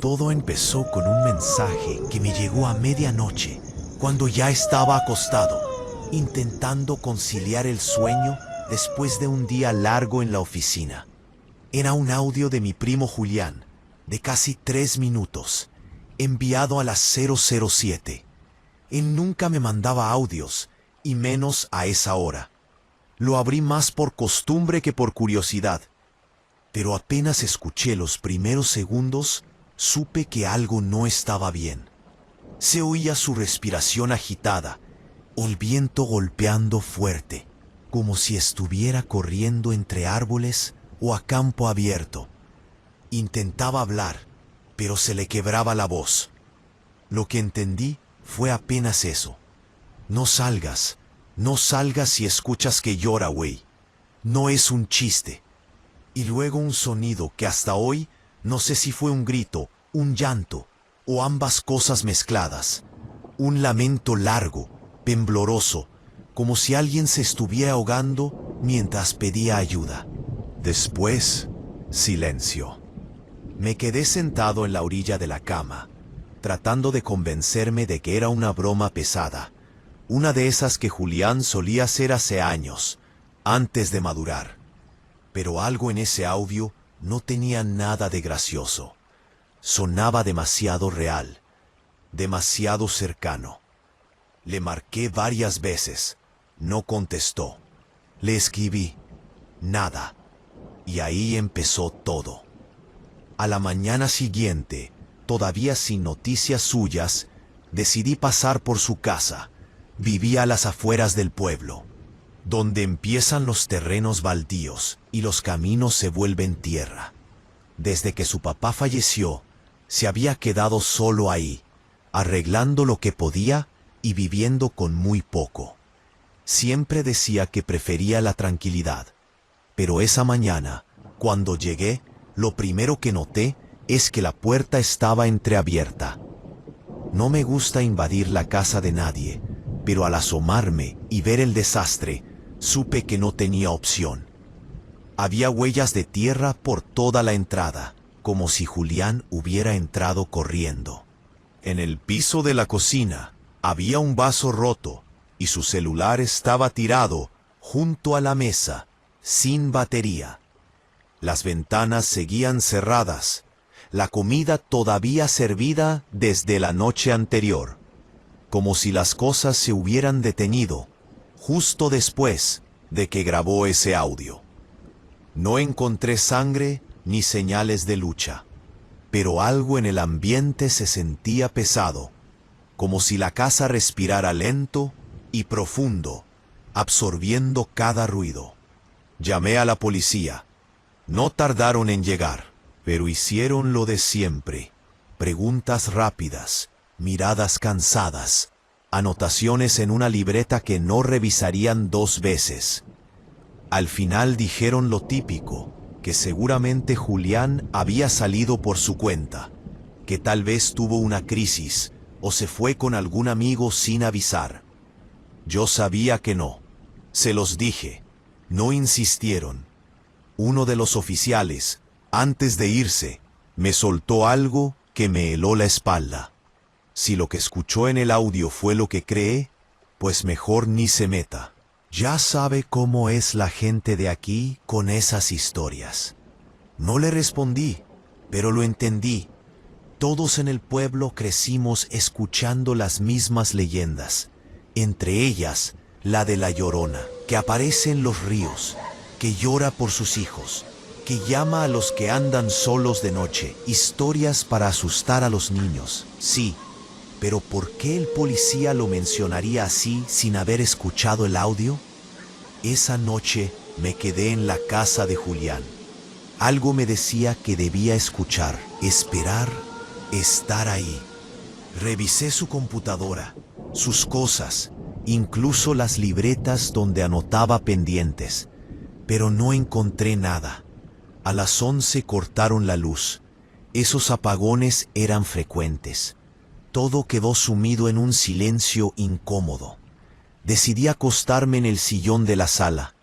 Todo empezó con un mensaje que me llegó a medianoche, cuando ya estaba acostado, intentando conciliar el sueño después de un día largo en la oficina. Era un audio de mi primo Julián, de casi 3 minutos, enviado a las 007. Él nunca me mandaba audios, y menos a esa hora. Lo abrí más por costumbre que por curiosidad. Pero apenas escuché los primeros segundos, supe que algo no estaba bien. Se oía su respiración agitada, el viento golpeando fuerte, como si estuviera corriendo entre árboles o a campo abierto. Intentaba hablar, pero se le quebraba la voz. Lo que entendí fue apenas eso. No salgas si escuchas que llora, güey. No es un chiste. Y luego un sonido que hasta hoy no sé si fue un grito, un llanto o ambas cosas mezcladas. Un lamento largo, tembloroso, como si alguien se estuviera ahogando mientras pedía ayuda. Después, silencio. Me quedé sentado en la orilla de la cama, tratando de convencerme de que era una broma pesada, una de esas que Julián solía hacer hace años, antes de madurar. Pero algo en ese audio no tenía nada de gracioso. Sonaba demasiado real, demasiado cercano. Le marqué varias veces, no contestó. Le escribí, nada. Y ahí empezó todo. A la mañana siguiente, todavía sin noticias suyas, decidí pasar por su casa. Vivía a las afueras del pueblo, donde empiezan los terrenos baldíos y los caminos se vuelven tierra. Desde que su papá falleció, se había quedado solo ahí, arreglando lo que podía y viviendo con muy poco. Siempre decía que prefería la tranquilidad, pero esa mañana, cuando llegué, lo primero que noté es que la puerta estaba entreabierta. No me gusta invadir la casa de nadie, pero al asomarme y ver el desastre, supe que no tenía opción. Había huellas de tierra por toda la entrada, como si Julián hubiera entrado corriendo. En el piso de la cocina había un vaso roto y su celular estaba tirado junto a la mesa, sin batería. Las ventanas seguían cerradas, la comida todavía servida desde la noche anterior, como si las cosas se hubieran detenido justo después de que grabó ese audio. No encontré sangre ni señales de lucha, pero algo en el ambiente se sentía pesado, como si la casa respirara lento y profundo, absorbiendo cada ruido. Llamé a la policía. No tardaron en llegar, pero hicieron lo de siempre. Preguntas rápidas, miradas cansadas, anotaciones en una libreta que no revisarían 2 veces. Al final dijeron lo típico, que seguramente Julián había salido por su cuenta, que tal vez tuvo una crisis o se fue con algún amigo sin avisar. Yo sabía que no. Se los dije. No insistieron. Uno de los oficiales, antes de irse, me soltó algo que me heló la espalda. Si lo que escuchó en el audio fue lo que cree, pues mejor ni se meta. Ya sabe cómo es la gente de aquí con esas historias. No le respondí, pero lo entendí. Todos en el pueblo crecimos escuchando las mismas leyendas, entre ellas la de la Llorona, que aparece en los ríos, que llora por sus hijos, que llama a los que andan solos de noche, historias para asustar a los niños, sí. Pero ¿por qué el policía lo mencionaría así sin haber escuchado el audio? Esa noche me quedé en la casa de Julián. Algo me decía que debía escuchar, esperar, estar ahí. Revisé su computadora, sus cosas, incluso las libretas donde anotaba pendientes, pero no encontré nada. A las 11 cortaron la luz. Esos apagones eran frecuentes. Todo quedó sumido en un silencio incómodo. Decidí acostarme en el sillón de la sala,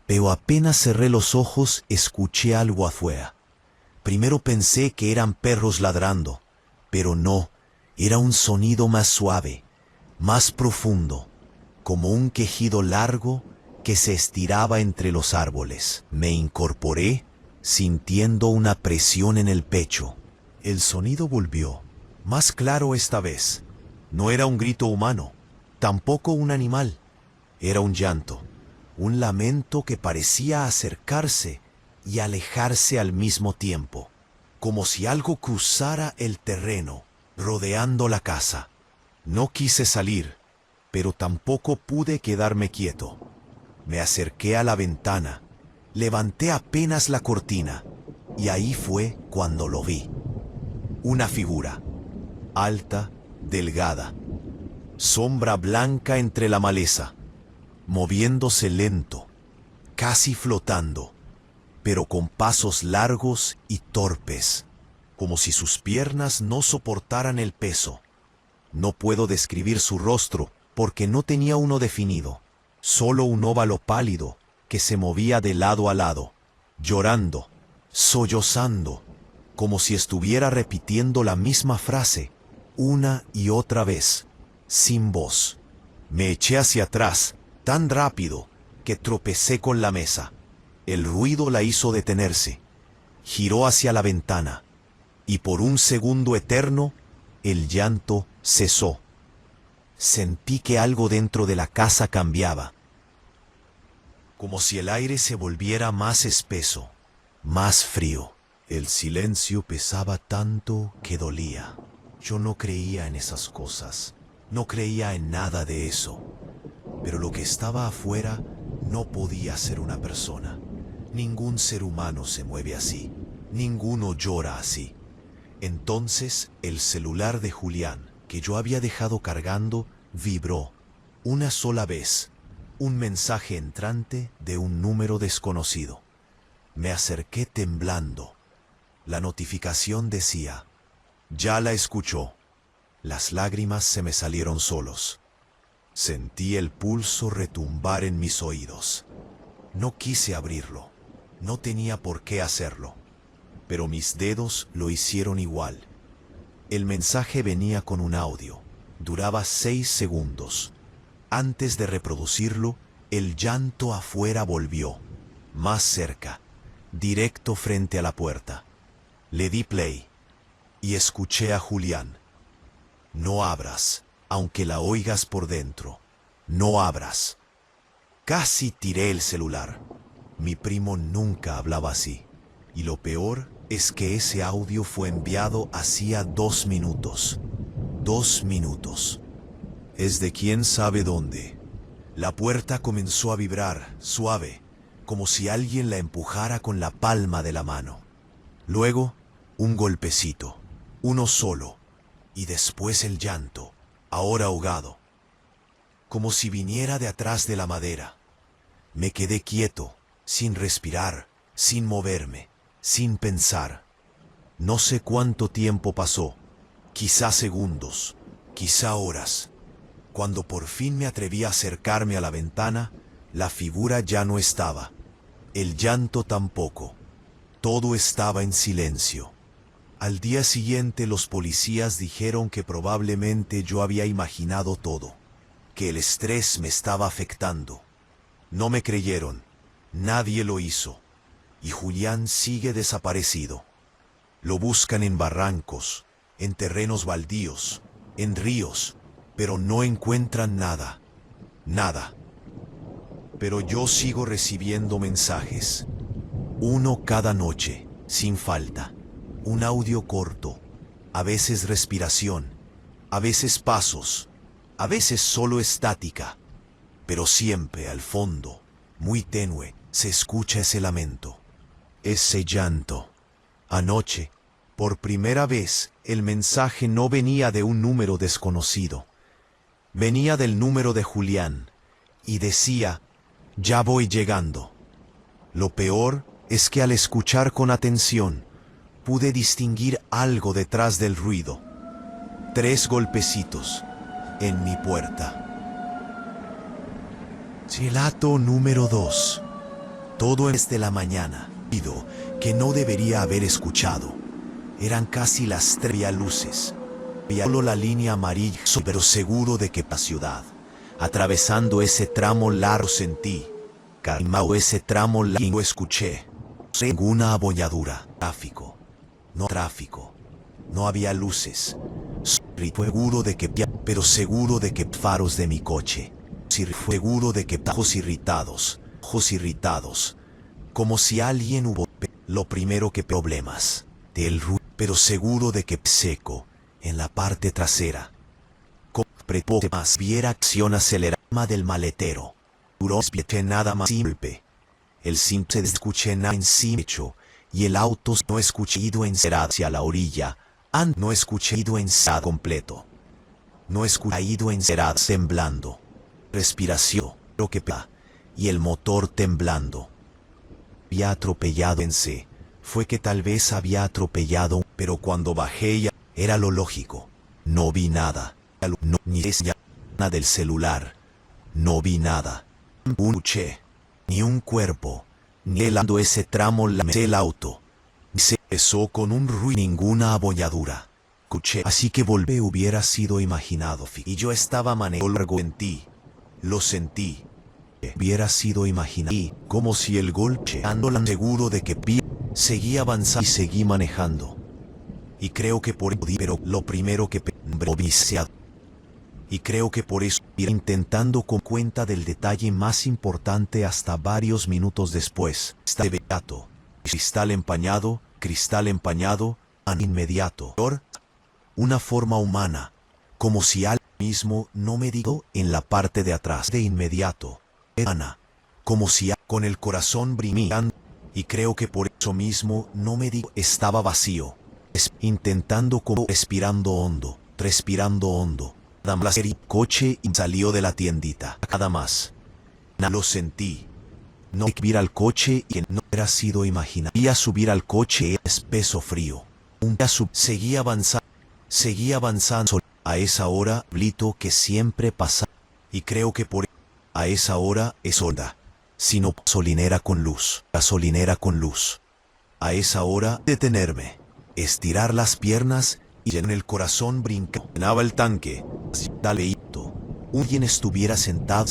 pero apenas cerré los ojos escuché algo afuera. Primero pensé que eran perros ladrando, Pero no, era un sonido más suave, más profundo, como un quejido largo que se estiraba entre los árboles. Me incorporé, sintiendo una presión en el pecho. El sonido volvió, más claro esta vez. No era un grito humano, tampoco un animal. Era un llanto, un lamento que parecía acercarse y alejarse al mismo tiempo, como si algo cruzara el terreno, rodeando la casa. No quise salir, pero tampoco pude quedarme quieto. Me acerqué a la ventana, levanté apenas la cortina, y ahí fue cuando lo vi. Una figura, alta, delgada, sombra blanca entre la maleza, moviéndose lento, casi flotando, pero con pasos largos y torpes, como si sus piernas no soportaran el peso. No puedo describir su rostro porque no tenía uno definido, solo un óvalo pálido que se movía de lado a lado, llorando, sollozando, como si estuviera repitiendo la misma frase una y otra vez, sin voz. Me eché hacia atrás, tan rápido que tropecé con la mesa. El ruido la hizo detenerse. Giró hacia la ventana, y por un segundo eterno, el llanto cesó. Sentí que algo dentro de la casa cambiaba, como si el aire se volviera más espeso, más frío. El silencio pesaba tanto que dolía. Yo no creía en esas cosas, no creía en nada de eso. Pero lo que estaba afuera no podía ser una persona. Ningún ser humano se mueve así, ninguno llora así. Entonces el celular de Julián, que yo había dejado cargando, vibró una sola vez. Un mensaje entrante de un número desconocido. Me acerqué temblando. La notificación decía: ya la escuchó. Las lágrimas se me salieron solos. Sentí el pulso retumbar en mis oídos. No quise abrirlo. No tenía por qué hacerlo. Pero mis dedos lo hicieron igual. El mensaje venía con un audio. Duraba 6 segundos. Antes de reproducirlo, el llanto afuera volvió. Más cerca, directo frente a la puerta. Le di play y escuché a Julián. No abras, aunque la oigas por dentro. No abras. Casi tiré el celular. Mi primo nunca hablaba así. Y lo peor es que ese audio fue enviado hacía 2 minutos. 2 minutos. Es de quién sabe dónde. La puerta comenzó a vibrar, suave, como si alguien la empujara con la palma de la mano. Luego, un golpecito, uno solo, y después el llanto, ahora ahogado, como si viniera de atrás de la madera. Me quedé quieto, sin respirar, sin moverme, sin pensar. No sé cuánto tiempo pasó, quizá segundos, quizá horas. Cuando por fin me atreví a acercarme a la ventana, la figura ya no estaba. El llanto tampoco. Todo estaba en silencio. Al día siguiente los policías dijeron que probablemente yo había imaginado todo, que el estrés me estaba afectando. No me creyeron, nadie lo hizo, y Julián sigue desaparecido. Lo buscan en barrancos, en terrenos baldíos, en ríos, pero no encuentran nada, nada. Pero yo sigo recibiendo mensajes, uno cada noche, sin falta. Un audio corto, a veces respiración, a veces pasos, a veces solo estática, pero siempre al fondo, muy tenue, se escucha ese lamento, ese llanto. Anoche, por primera vez, el mensaje no venía de un número desconocido. Venía del número de Julián y decía: ya voy llegando. Lo peor es que al escuchar con atención, pude distinguir algo detrás del ruido. 3 golpecitos en mi puerta. Relato número 2. Todo desde la mañana. Que no debería haber escuchado. Eran casi las 3 luces. Veía solo la línea amarilla, pero seguro de que la ciudad. Atravesando ese tramo largo sentí. Calmao ese tramo largo escuché. Ninguna abolladura. Tráfico. No tráfico. No había luces. Seguro de que, pero seguro de que faros de mi coche. Seguro de que ojos irritados. Como si alguien hubo. Lo primero que problemas. Del ruido. Pero seguro de que seco. En la parte trasera. Poco más viera acción acelerada del maletero. Duró nada más simple. El simple escuché nada encima hecho, y el auto no escuché ido encerado hacia la orilla. No escuché ido encerado completo. No escuché ido encerado temblando. Respiración, lo que y el motor temblando. Había atropellado en C. Fue que tal vez había atropellado, pero cuando bajé ya era lo lógico. No vi nada. No, ni nada del celular. No vi nada. Escuché. Ni un cuerpo. Ni helando ese tramo el auto. Se empezó con un ruido. Ninguna abolladura. Escuché. Así que volver hubiera sido imaginado. Y yo estaba manejando largo en ti. Lo sentí. Hubiera sido imaginado. Y como si el golpe ando seguro de que seguí avanzando y seguí manejando. Y creo que por eso, pero lo primero que viciado. Y creo que por eso, intentando con cuenta del detalle más importante hasta varios minutos después, está de beato, cristal empañado, an inmediato. Una forma humana, como si algo mismo no me digo en la parte de atrás de inmediato. Ana, como si con el corazón brillando, y creo que por eso mismo no me digo estaba vacío. Intentando como respirando hondo. Nada más el coche y salió de la tiendita. Nada más. Lo sentí. No subir al coche y no hubiera sido imaginado. Iba subir al coche espeso frío. Seguía avanzando. A esa hora, Blito que siempre pasa. Y creo que por a esa hora es Honda. Sino gasolinera con luz. A esa hora, detenerme. Estirar las piernas y en el corazón brincaba el tanque. Daleito. Alguien estuviera sentado.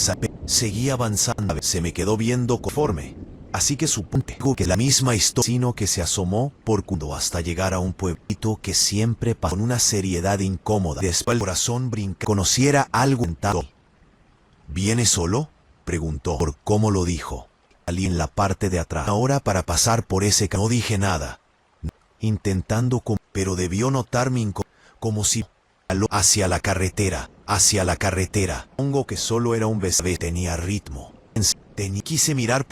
Seguía avanzando. Se me quedó viendo conforme. Así que supongo que la misma historia, sino que se asomó por cuando hasta llegar a un pueblito que siempre pasó con una seriedad incómoda. Después el corazón brincaba. Conociera algo sentado. ¿Viene solo? Preguntó. ¿Por cómo lo dijo? Salí en la parte de atrás. Ahora para pasar por ese no dije nada. Intentando pero debió notar mi como si hacia la carretera. Pongo que solo era un beso. Tenía ritmo. Quise mirar.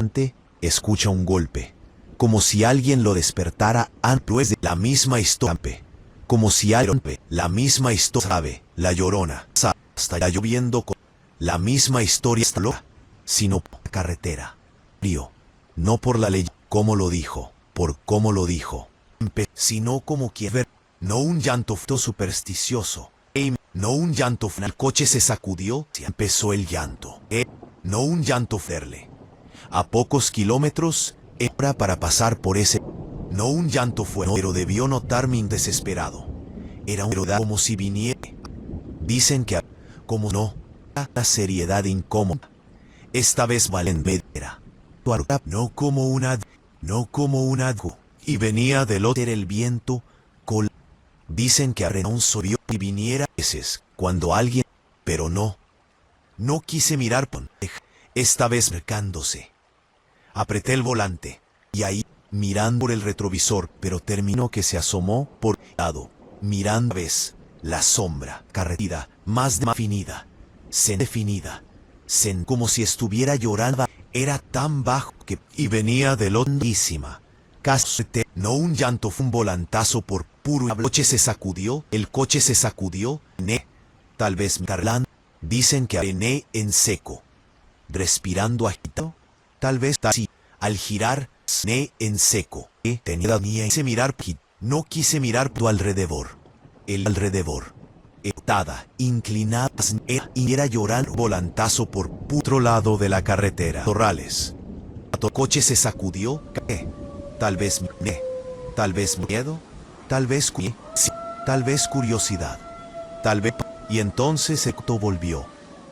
Escucha un golpe. Como si alguien lo despertara antes de la misma historia. Como si alguien la misma historia. Sabe, la llorona. Hasta ya lloviendo con la misma historia. Sino por carretera. Frío. No por la ley. Como lo dijo. Por cómo lo dijo. Sino como quiere ver. No un llanto supersticioso. No un llanto. El coche se sacudió. Empezó el llanto. No un llanto ferle. A pocos kilómetros. Era para pasar por ese. No un llanto fue. Pero debió notar mi desesperado. Era un como si viniera. Dicen que. Como no. La seriedad incómoda. Esta vez Valen era. No como una. Y venía del otro el viento. Dicen que Arrenonso vio y viniera veces cuando alguien. Pero no. No quise mirar. Esta vez acercándose. Apreté el volante. Y ahí, mirando por el retrovisor, pero terminó que se asomó por lado. Mirando a vez. La sombra. Carretera. Más definida. Definida. Como si estuviera llorando. Era tan bajo que. Y venía de londísima. Casi. No un llanto, fue un volantazo por puro. El coche se sacudió. Tal vez Carlán. Dicen que arené en seco. Respirando agitado. Tal vez así. Al girar, en seco. Tenía ni quise mirar. No quise mirar tu alrededor. El alrededor. Etada, inclinada. Y era llorando. Volantazo por otro lado de la carretera. Torrales. Tu coche se sacudió. Tal vez miedo, tal vez curiosidad. Tal vez. Y entonces Héctor volvió.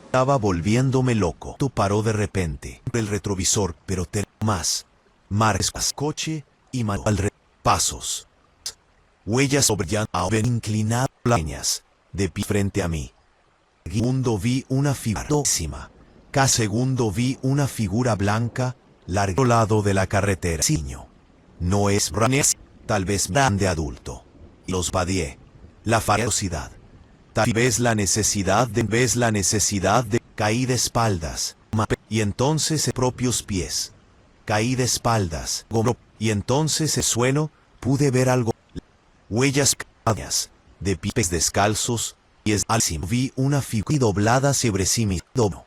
Estaba volviéndome loco. Héctor paró de repente. El retrovisor, pero más. Marcas coche y mano pasos. Huellas sobre ven inclinadas plañas. De pie frente a mí. Segundo vi una figura. Cada segundo vi una figura blanca, largo lado de la carretera. Ciño. No es ranés, tal vez grande adulto. Y los vadié. La ferocidad. Tal vez la necesidad de caí de espaldas. Y entonces propios pies. Caí de espaldas. Y entonces el suelo, pude ver algo. Huellas de pies descalzos. Y es al cim vi una figura doblada sobre sí mismo.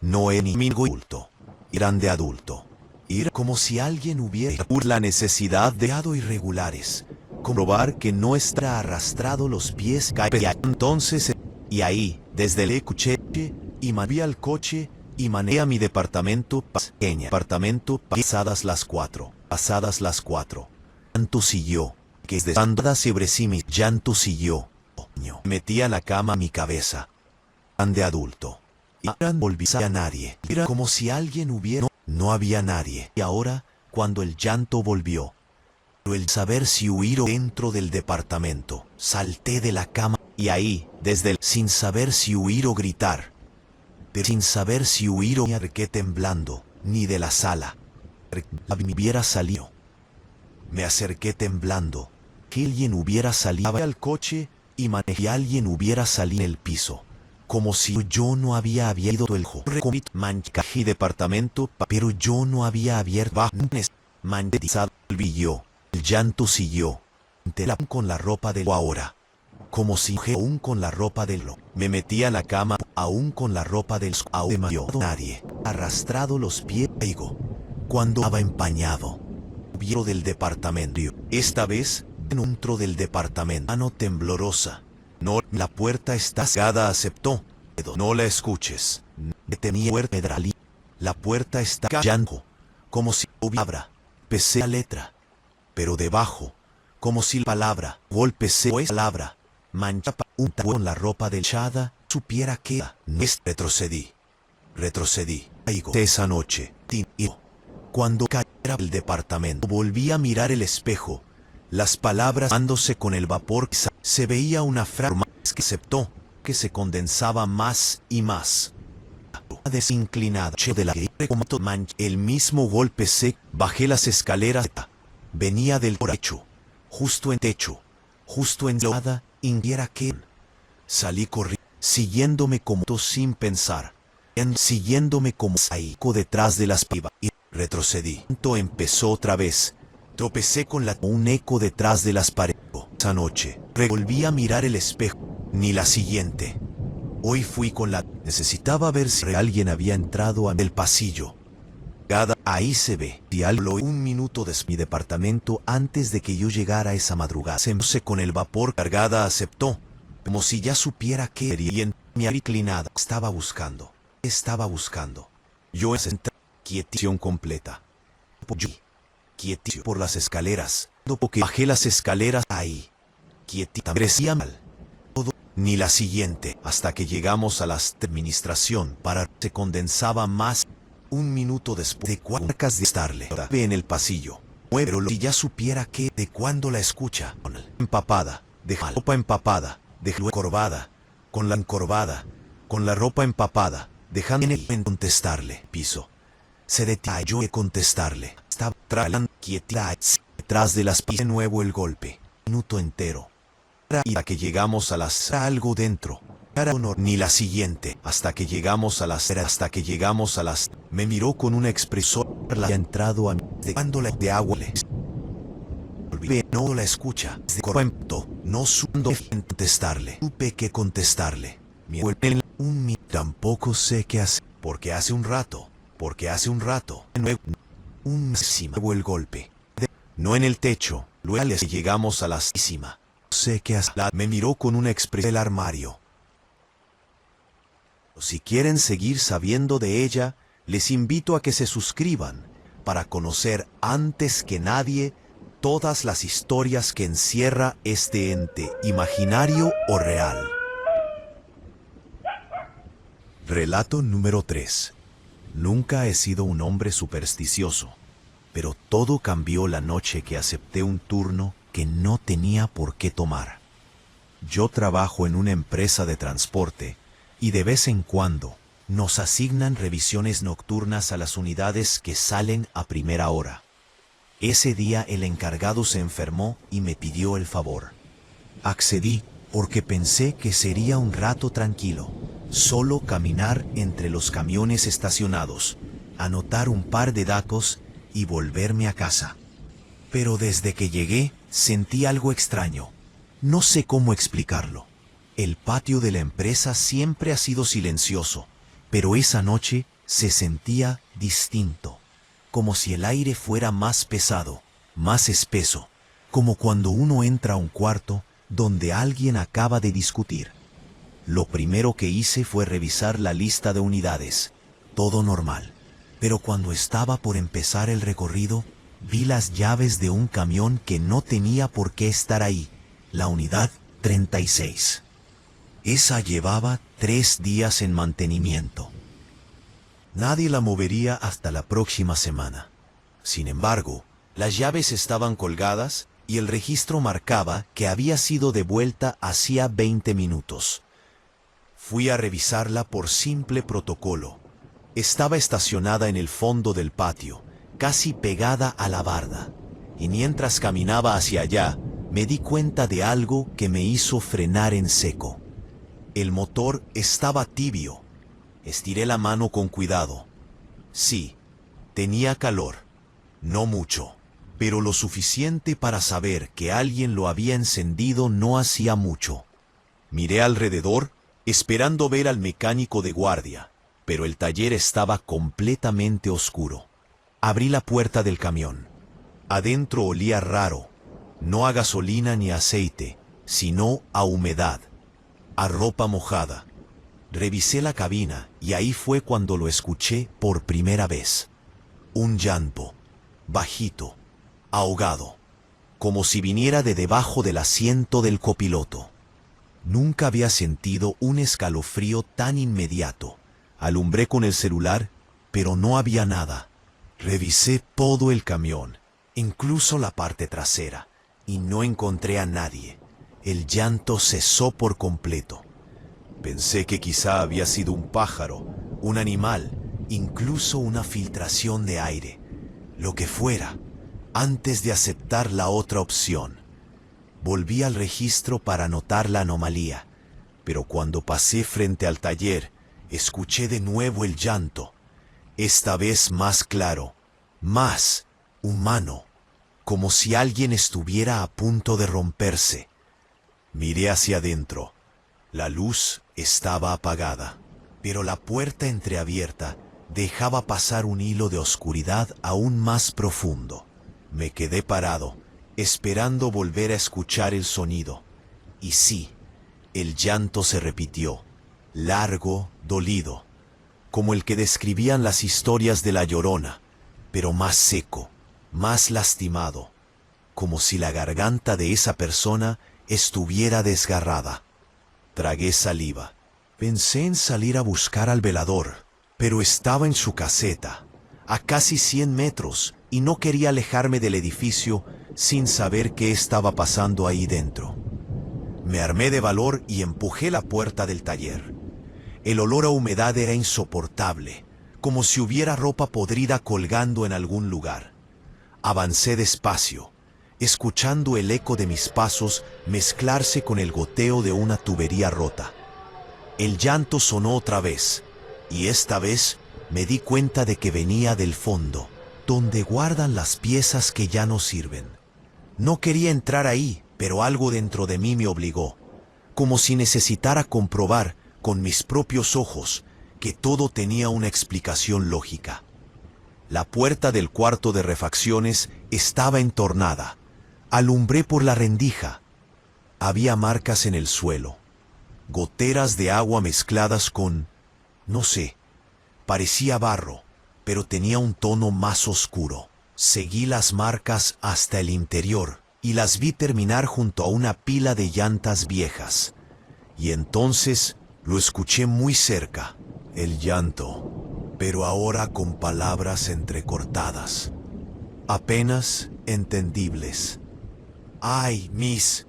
No enemigo adulto. Grande adulto. Ir como si alguien hubiera por la necesidad de irregulares. Comprobar que no está arrastrado los pies. Entonces, y ahí, desde el escuché, y moví al coche, y maneé a mi departamento pequeño. Pasadas las 4. Llanto siguió, que es de andada sobre sí mi llanto siguió. Metí a la cama mi cabeza. Grande adulto. Y ahora no volví a nadie. Era como si alguien hubiera. No había nadie. Y ahora, cuando el llanto volvió, pero el saber si huir o dentro del departamento, salté de la cama, y ahí, desde el sin saber si huir o gritar, pero sin saber si huir o me acerqué temblando, ni de la sala. Me hubiera salido. Me acerqué temblando, que alguien hubiera salido al coche, y manejé alguien hubiera salido en el piso. Como si yo no había abierto el mancaje departamento, pero yo no había abierto manchado el llanto siguió. Con la ropa del ahora. Como si aún con la ropa del me metí a la cama, aún con la ropa del nadie. Arrastrado los pies, cuando estaba empañado. Vio del departamento. Esta vez, dentro del departamento. Mano temblorosa. No, la puerta está cerrada, aceptó. No la escuches. Tenía puerta pedralí. La puerta está callando. Como si hubiera. Pesé la letra. Pero debajo. Como si la palabra. Golpecé o es palabra. Mancha un con la ropa del chada. Supiera que. Retrocedí. Esa noche. Cuando cayera el departamento. Volví a mirar el espejo. Las palabras dándose con el vapor. Se veía una frase que aceptó, que se condensaba más y más. Desinclinada de la el mismo golpe sec. Bajé las escaleras. Venía del techo. Justo en la inquiera que salí corriendo, siguiéndome como sin pensar. Siguiéndome como saico detrás de las pibas. Y retrocedí. Empezó otra vez. Tropecé con un eco detrás de las paredes. Esa noche, volví a mirar el espejo. Ni la siguiente. Hoy fui con la. Necesitaba ver si alguien había entrado en el pasillo. Ahí se ve. Y algo 1 minuto de mi departamento antes de que yo llegara esa madrugada. Se con el vapor cargada aceptó. Como si ya supiera que quería. Y en mi inclinada estaba buscando. Yo quietición completa. Quietito por las escaleras. Porque bajé las escaleras ahí. Quietita. Crecía mal. Todo. Ni la siguiente. Hasta que llegamos a la administración. Se condensaba más. 1 minuto después de cuarcas de estarle. Ve en el pasillo. Pero si ya supiera que de cuándo la escucha. Empapada. Deja la ropa empapada. Dejó encorvada. Con la encorvada. Con la ropa empapada. Dejando en contestarle. Piso. Se detuvo yo contestarle. Estaba tralando quietita detrás de las pistas. De nuevo el golpe. Minuto entero. Y hasta que llegamos a las algo dentro. Ni la siguiente. Hasta que llegamos a las. Me miró con una expresión. La ha entrado a mí. De agua. No la escucha. De corrupto. No supe contestarle. Supe que contestarle. Tampoco sé qué hacer. Porque hace un rato. Nuevo el golpe. No en el techo. Luego llegamos a la cima. Sé qué hacer. Me miró con una expresión del armario. Si quieren seguir sabiendo de ella, les invito a que se suscriban para conocer antes que nadie todas las historias que encierra este ente imaginario o real. Relato número 3. Nunca he sido un hombre supersticioso, pero todo cambió la noche que acepté un turno que no tenía por qué tomar. Yo trabajo en una empresa de transporte y de vez en cuando nos asignan revisiones nocturnas a las unidades que salen a primera hora. Ese día el encargado se enfermó y me pidió el favor. Accedí porque pensé que sería un rato tranquilo, solo caminar entre los camiones estacionados, anotar un par de datos y volverme a casa. Pero desde que llegué sentí algo extraño. No sé cómo explicarlo. El patio de la empresa siempre ha sido silencioso, pero esa noche se sentía distinto, como si el aire fuera más pesado, más espeso, como cuando uno entra a un cuarto donde alguien acaba de discutir. Lo primero que hice fue revisar la lista de unidades. Todo normal. Pero cuando estaba por empezar el recorrido, vi las llaves de un camión que no tenía por qué estar ahí. La unidad 36. Esa llevaba 3 días en mantenimiento. Nadie la movería hasta la próxima semana. Sin embargo, las llaves estaban colgadas y el registro marcaba que había sido devuelta hacía 20 minutos. Fui a revisarla por simple protocolo. Estaba estacionada en el fondo del patio, casi pegada a la barda, y mientras caminaba hacia allá, me di cuenta de algo que me hizo frenar en seco. El motor estaba tibio. Estiré la mano con cuidado. Sí, tenía calor. No mucho, pero lo suficiente para saber que alguien lo había encendido no hacía mucho. Miré alrededor, esperando ver al mecánico de guardia, pero el taller estaba completamente oscuro. Abrí la puerta del camión. Adentro olía raro, no a gasolina ni aceite, sino a humedad, a ropa mojada. Revisé la cabina y ahí fue cuando lo escuché por primera vez. Un llanto, bajito, ahogado, como si viniera de debajo del asiento del copiloto. Nunca había sentido un escalofrío tan inmediato. Alumbré con el celular, pero no había nada. Revisé todo el camión, incluso la parte trasera, y no encontré a nadie. El llanto cesó por completo. Pensé que quizá había sido un pájaro, un animal, incluso una filtración de aire, lo que fuera, antes de aceptar la otra opción. Volví al registro para notar la anomalía, pero cuando pasé frente al taller, escuché de nuevo el llanto, esta vez más claro, más humano, como si alguien estuviera a punto de romperse. Miré hacia adentro. La luz estaba apagada, pero la puerta entreabierta dejaba pasar un hilo de oscuridad aún más profundo. Me quedé parado, esperando volver a escuchar el sonido. Y sí, el llanto se repitió, largo, dolido, como el que describían las historias de La Llorona, pero más seco, más lastimado, como si la garganta de esa persona estuviera desgarrada. Tragué saliva. Pensé en salir a buscar al velador, pero estaba en su caseta, a casi 100 metros, y no quería alejarme del edificio sin saber qué estaba pasando ahí dentro. Me armé de valor y empujé la puerta del taller. El olor a humedad era insoportable, como si hubiera ropa podrida colgando en algún lugar. Avancé despacio, escuchando el eco de mis pasos mezclarse con el goteo de una tubería rota. El llanto sonó otra vez, y esta vez me di cuenta de que venía del fondo, donde guardan las piezas que ya no sirven. No quería entrar ahí, pero algo dentro de mí me obligó, como si necesitara comprobar con mis propios ojos que todo tenía una explicación lógica. La puerta del cuarto de refacciones estaba entornada. Alumbré por la rendija. Había marcas en el suelo, goteras de agua mezcladas con, no sé, parecía barro, pero tenía un tono más oscuro. Seguí las marcas hasta el interior y las vi terminar junto a una pila de llantas viejas. Y entonces lo escuché muy cerca, El llanto, pero ahora con palabras entrecortadas, apenas entendibles. ¡Ay, Miss!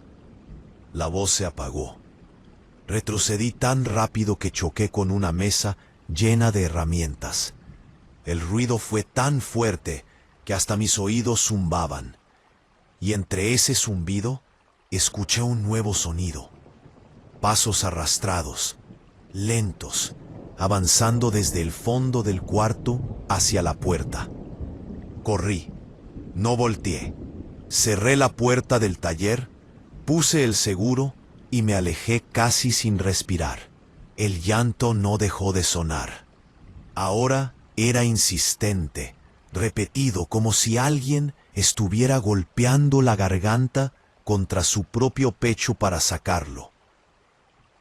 La voz se apagó. Retrocedí tan rápido que choqué con una mesa llena de herramientas. El ruido fue tan fuerte que hasta mis oídos zumbaban. Y entre ese zumbido escuché un nuevo sonido. Pasos arrastrados, lentos, avanzando desde el fondo del cuarto hacia la puerta. Corrí, no volteé. Cerré la puerta del taller, puse el seguro y me alejé casi sin respirar. El llanto no dejó de sonar. Ahora era insistente, repetido, como si alguien estuviera golpeando la garganta contra su propio pecho para sacarlo.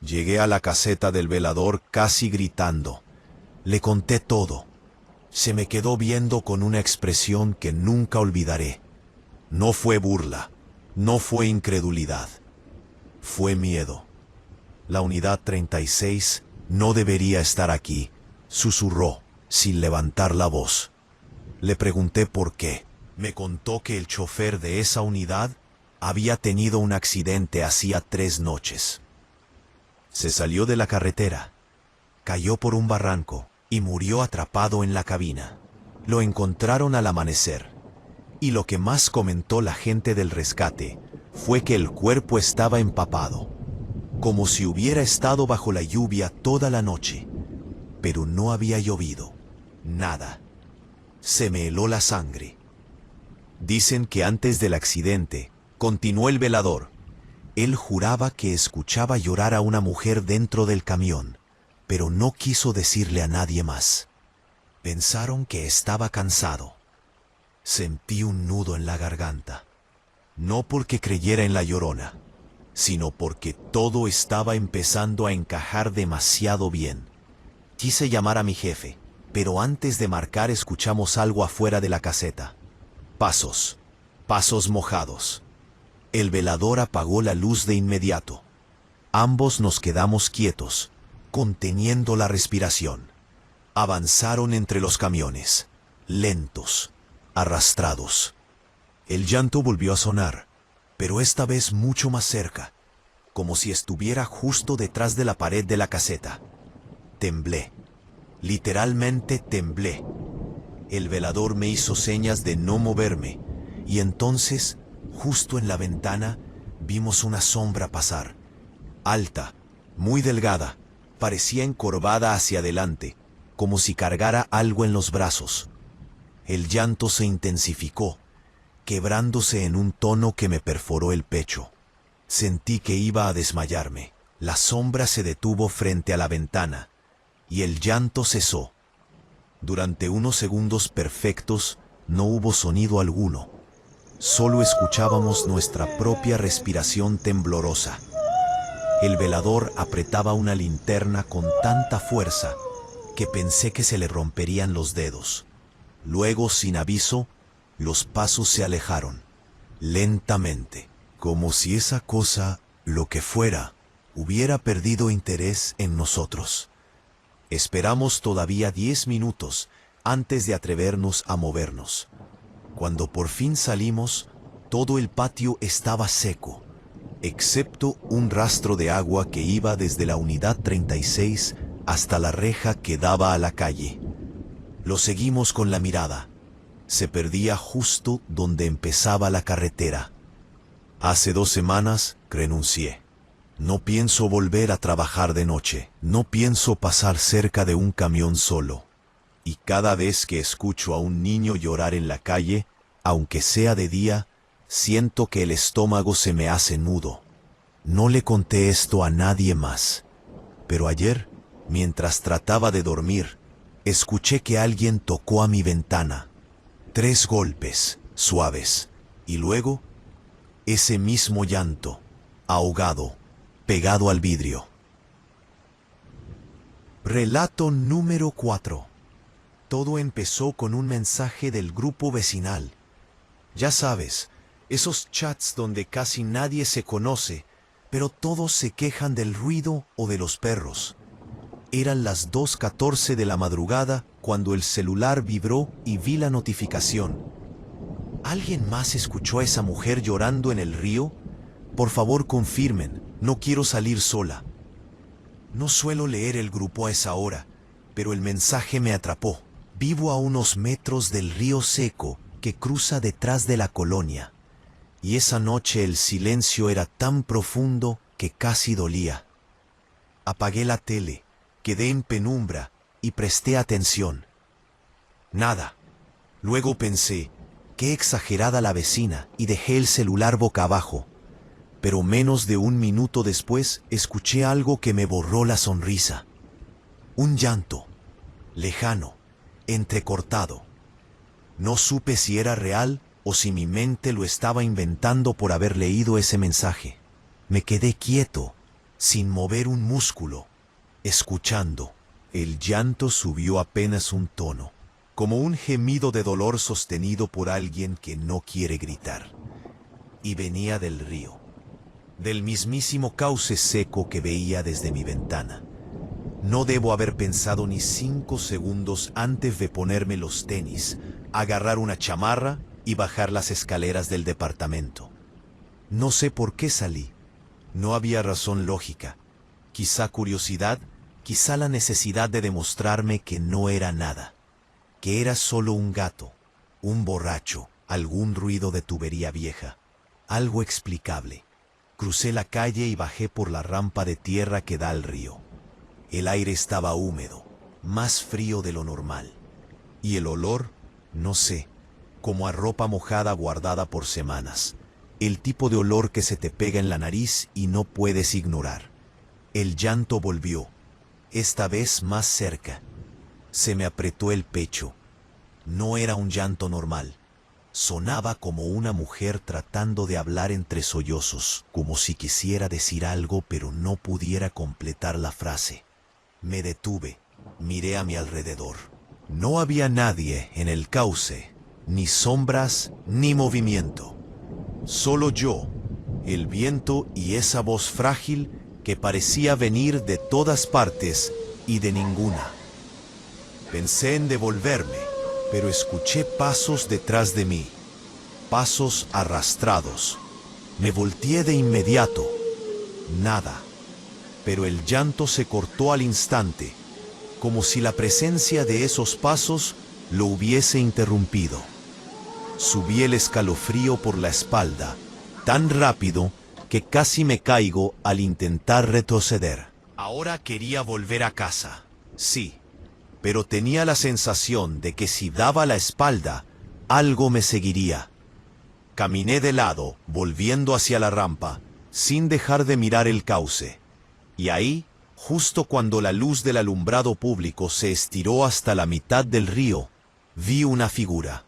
Llegué a la caseta del velador casi gritando. Le conté todo. Se me quedó viendo con una expresión que nunca olvidaré. No fue burla, no fue incredulidad. Fue miedo. La unidad 36 no debería estar aquí, susurró, sin levantar la voz. Le pregunté por qué. Me contó que el chofer de esa unidad había tenido un accidente hacía 3 noches. Se salió de la carretera, cayó por un barranco y murió atrapado en la cabina. Lo encontraron al amanecer, y lo que más comentó la gente del rescate fue que el cuerpo estaba empapado, como si hubiera estado bajo la lluvia toda la noche, pero no había llovido, nada. Se me heló la sangre. Dicen que antes del accidente, continuó el velador, él juraba que escuchaba llorar a una mujer dentro del camión, pero no quiso decirle a nadie más. Pensaron que estaba cansado. Sentí un nudo en la garganta, no porque creyera en la Llorona, sino porque todo estaba empezando a encajar demasiado bien. Quise llamar a mi jefe, pero antes de marcar escuchamos algo afuera de la caseta. Pasos, pasos mojados. El velador apagó la luz de inmediato. Ambos nos quedamos quietos, conteniendo la respiración. Avanzaron entre los camiones, lentos, arrastrados. El llanto volvió a sonar, pero esta vez mucho más cerca, como si estuviera justo detrás de la pared de la caseta. Temblé, literalmente temblé. El velador me hizo señas de no moverme, y entonces, justo en la ventana, vimos una sombra pasar. Alta, muy delgada, parecía encorvada hacia adelante, como si cargara algo en los brazos. El llanto se intensificó, quebrándose en un tono que me perforó el pecho. Sentí que iba a desmayarme. La sombra se detuvo frente a la ventana, y el llanto cesó. Durante unos segundos perfectos no hubo sonido alguno. Solo escuchábamos nuestra propia respiración temblorosa. El velador apretaba una linterna con tanta fuerza que pensé que se le romperían los dedos. Luego, sin aviso, los pasos se alejaron, lentamente, como si esa cosa, lo que fuera, hubiera perdido interés en nosotros. Esperamos todavía 10 minutos antes de atrevernos a movernos. Cuando por fin salimos, todo el patio estaba seco, excepto un rastro de agua que iba desde la unidad 36 hasta la reja que daba a la calle. Lo seguimos con la mirada. Se perdía justo donde empezaba la carretera. Hace 2 semanas renuncié. No pienso volver a trabajar de noche. No pienso pasar cerca de un camión solo. Y cada vez que escucho a un niño llorar en la calle, aunque sea de día, siento que el estómago se me hace nudo. No le conté esto a nadie más. Pero ayer, mientras trataba de dormir, escuché que alguien tocó a mi ventana. 3 golpes, suaves, y luego, ese mismo llanto, ahogado, pegado al vidrio. Relato número 4. Todo empezó con un mensaje del grupo vecinal. Ya sabes, esos chats donde casi nadie se conoce, pero todos se quejan del ruido o de los perros. Eran las 2:14 de la madrugada cuando el celular vibró y vi la notificación. ¿Alguien más escuchó a esa mujer llorando en el río? Por favor, confirmen, no quiero salir sola. No suelo leer el grupo a esa hora, pero el mensaje me atrapó. Vivo a unos metros del río seco que cruza detrás de la colonia, y esa noche el silencio era tan profundo que casi dolía. Apagué la tele, quedé en penumbra y presté atención. Nada. Luego pensé, qué exagerada la vecina, y dejé el celular boca abajo. Pero menos de un minuto después escuché algo que me borró la sonrisa. Un llanto, lejano, entrecortado. No supe si era real o si mi mente lo estaba inventando por haber leído ese mensaje. Me quedé quieto, sin mover un músculo, escuchando. El llanto subió apenas un tono, como un gemido de dolor sostenido por alguien que no quiere gritar. Y venía del río, del mismísimo cauce seco que veía desde mi ventana. No debo haber pensado ni 5 segundos antes de ponerme los tenis, agarrar una chamarra y bajar las escaleras del departamento. No sé por qué salí. No había razón lógica. Quizá curiosidad, quizá la necesidad de demostrarme que no era nada, que era solo un gato, un borracho, algún ruido de tubería vieja, algo explicable. Crucé la calle y bajé por la rampa de tierra que da al río. El aire estaba húmedo, más frío de lo normal. Y el olor, no sé, como a ropa mojada guardada por semanas. El tipo de olor que se te pega en la nariz y no puedes ignorar. El llanto volvió, esta vez más cerca. Se me apretó el pecho. No era un llanto normal. Sonaba como una mujer tratando de hablar entre sollozos, como si quisiera decir algo pero no pudiera completar la frase. Me detuve, miré a mi alrededor. No había nadie en el cauce, ni sombras ni movimiento. Solo yo, el viento y esa voz frágil que parecía venir de todas partes y de ninguna. Pensé en devolverme, pero escuché pasos detrás de mí, pasos arrastrados. Me volteé de inmediato. Nada. Pero el llanto se cortó al instante, como si la presencia de esos pasos lo hubiese interrumpido. Subí el escalofrío por la espalda, tan rápido que casi me caigo al intentar retroceder. Ahora quería volver a casa, sí, pero tenía la sensación de que si daba la espalda, algo me seguiría. Caminé de lado, volviendo hacia la rampa, sin dejar de mirar el cauce. Y ahí, justo cuando la luz del alumbrado público se estiró hasta la mitad del río, vi una figura,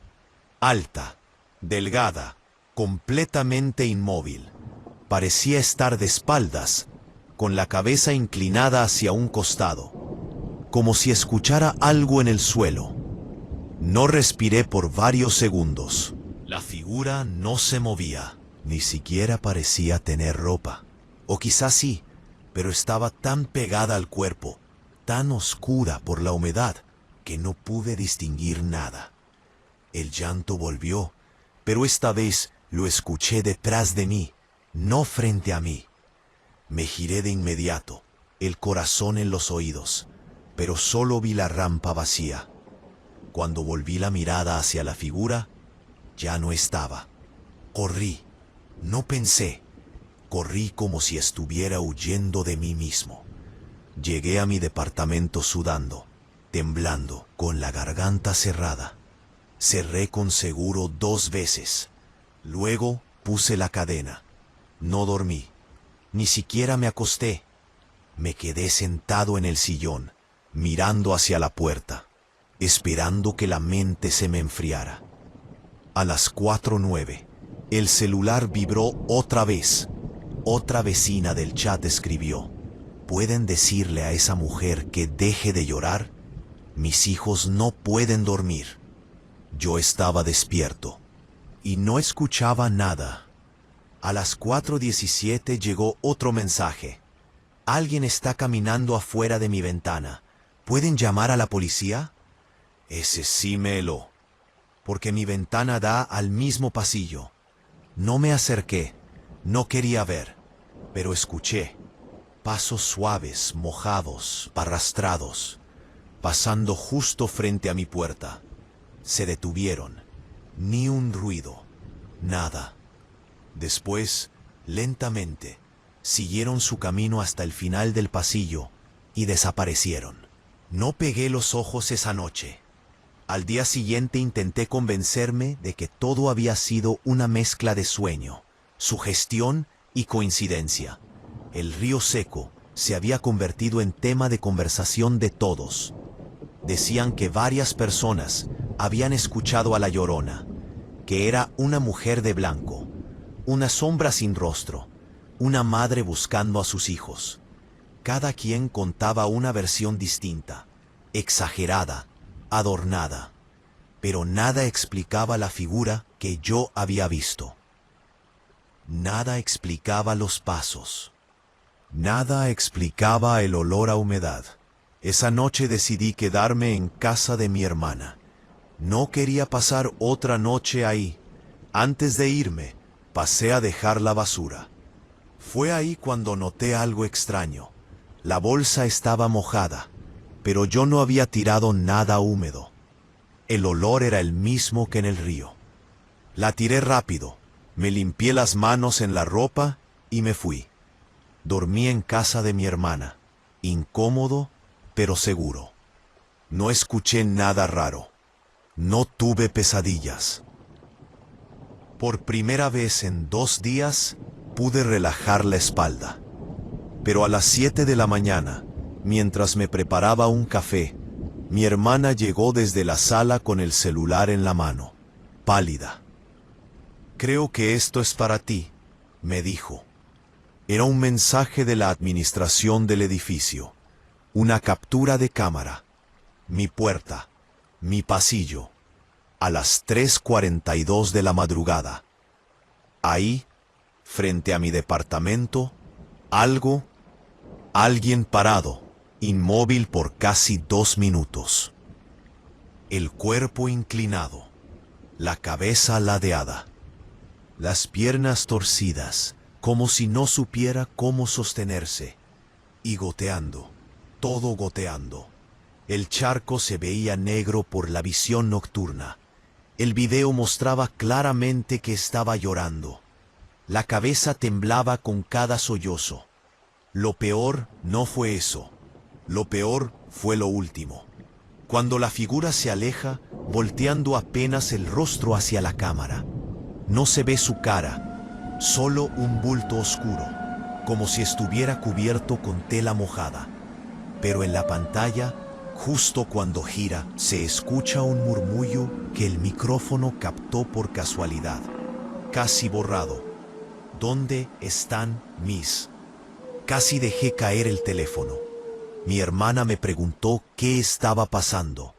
alta, delgada, completamente inmóvil. Parecía estar de espaldas, con la cabeza inclinada hacia un costado, como si escuchara algo en el suelo. No respiré por varios segundos. La figura no se movía, ni siquiera parecía tener ropa. O quizás sí, pero estaba tan pegada al cuerpo, tan oscura por la humedad, que no pude distinguir nada. El llanto volvió, pero esta vez lo escuché detrás de mí, no frente a mí. Me giré de inmediato, el corazón en los oídos, pero solo vi la rampa vacía. Cuando volví la mirada hacia la figura, ya no estaba. Corrí, no pensé. Corrí como si estuviera huyendo de mí mismo. Llegué a mi departamento sudando, temblando, con la garganta cerrada. Cerré con seguro 2 veces. Luego puse la cadena. No dormí. Ni siquiera me acosté. Me quedé sentado en el sillón, mirando hacia la puerta, esperando que la mente se me enfriara. A las 4:09, el celular vibró otra vez. Otra vecina del chat escribió: ¿pueden decirle a esa mujer que deje de llorar? Mis hijos no pueden dormir. Yo estaba despierto y no escuchaba nada. A las 4:17 llegó otro mensaje. Alguien está caminando afuera de mi ventana. ¿Pueden llamar a la policía? Ese sí me heló, porque mi ventana da al mismo pasillo. No me acerqué, no quería ver, pero escuché pasos suaves, mojados, arrastrados, pasando justo frente a mi puerta. Se detuvieron, ni un ruido, nada. Después, lentamente, siguieron su camino hasta el final del pasillo y desaparecieron. No pegué los ojos esa noche. Al día siguiente intenté convencerme de que todo había sido una mezcla de sueño, sugestión y coincidencia. El río seco se había convertido en tema de conversación de todos. Decían que varias personas habían escuchado a la Llorona, que era una mujer de blanco, una sombra sin rostro, una madre buscando a sus hijos. Cada quien contaba una versión distinta, exagerada, adornada, pero nada explicaba la figura que yo había visto. Nada explicaba los pasos. Nada explicaba el olor a humedad. Esa noche decidí quedarme en casa de mi hermana. No quería pasar otra noche ahí. Antes de irme, pasé a dejar la basura. Fue ahí cuando noté algo extraño. La bolsa estaba mojada, pero yo no había tirado nada húmedo. El olor era el mismo que en el río. La tiré rápido, me limpié las manos en la ropa y me fui. Dormí en casa de mi hermana, incómodo, pero seguro. No escuché nada raro. No tuve pesadillas. Por primera vez en 2 días, pude relajar la espalda. Pero a las 7 de la mañana, mientras me preparaba un café, mi hermana llegó desde la sala con el celular en la mano, pálida. «Creo que esto es para ti», me dijo. Era un mensaje de la administración del edificio, una captura de cámara. Mi puerta, mi pasillo, a las 3:42 de la madrugada. Ahí, frente a mi departamento, alguien parado, inmóvil por casi 2 minutos. El cuerpo inclinado, la cabeza ladeada, las piernas torcidas, como si no supiera cómo sostenerse, y goteando, todo goteando. El charco se veía negro por la visión nocturna. El video mostraba claramente que estaba llorando. La cabeza temblaba con cada sollozo. Lo peor no fue eso. Lo peor fue lo último. Cuando la figura se aleja, volteando apenas el rostro hacia la cámara. No se ve su cara, solo un bulto oscuro, como si estuviera cubierto con tela mojada. Pero en la pantalla, justo cuando gira, se escucha un murmullo que el micrófono captó por casualidad. Casi borrado. ¿Dónde están mis? Casi dejé caer el teléfono. Mi hermana me preguntó qué estaba pasando.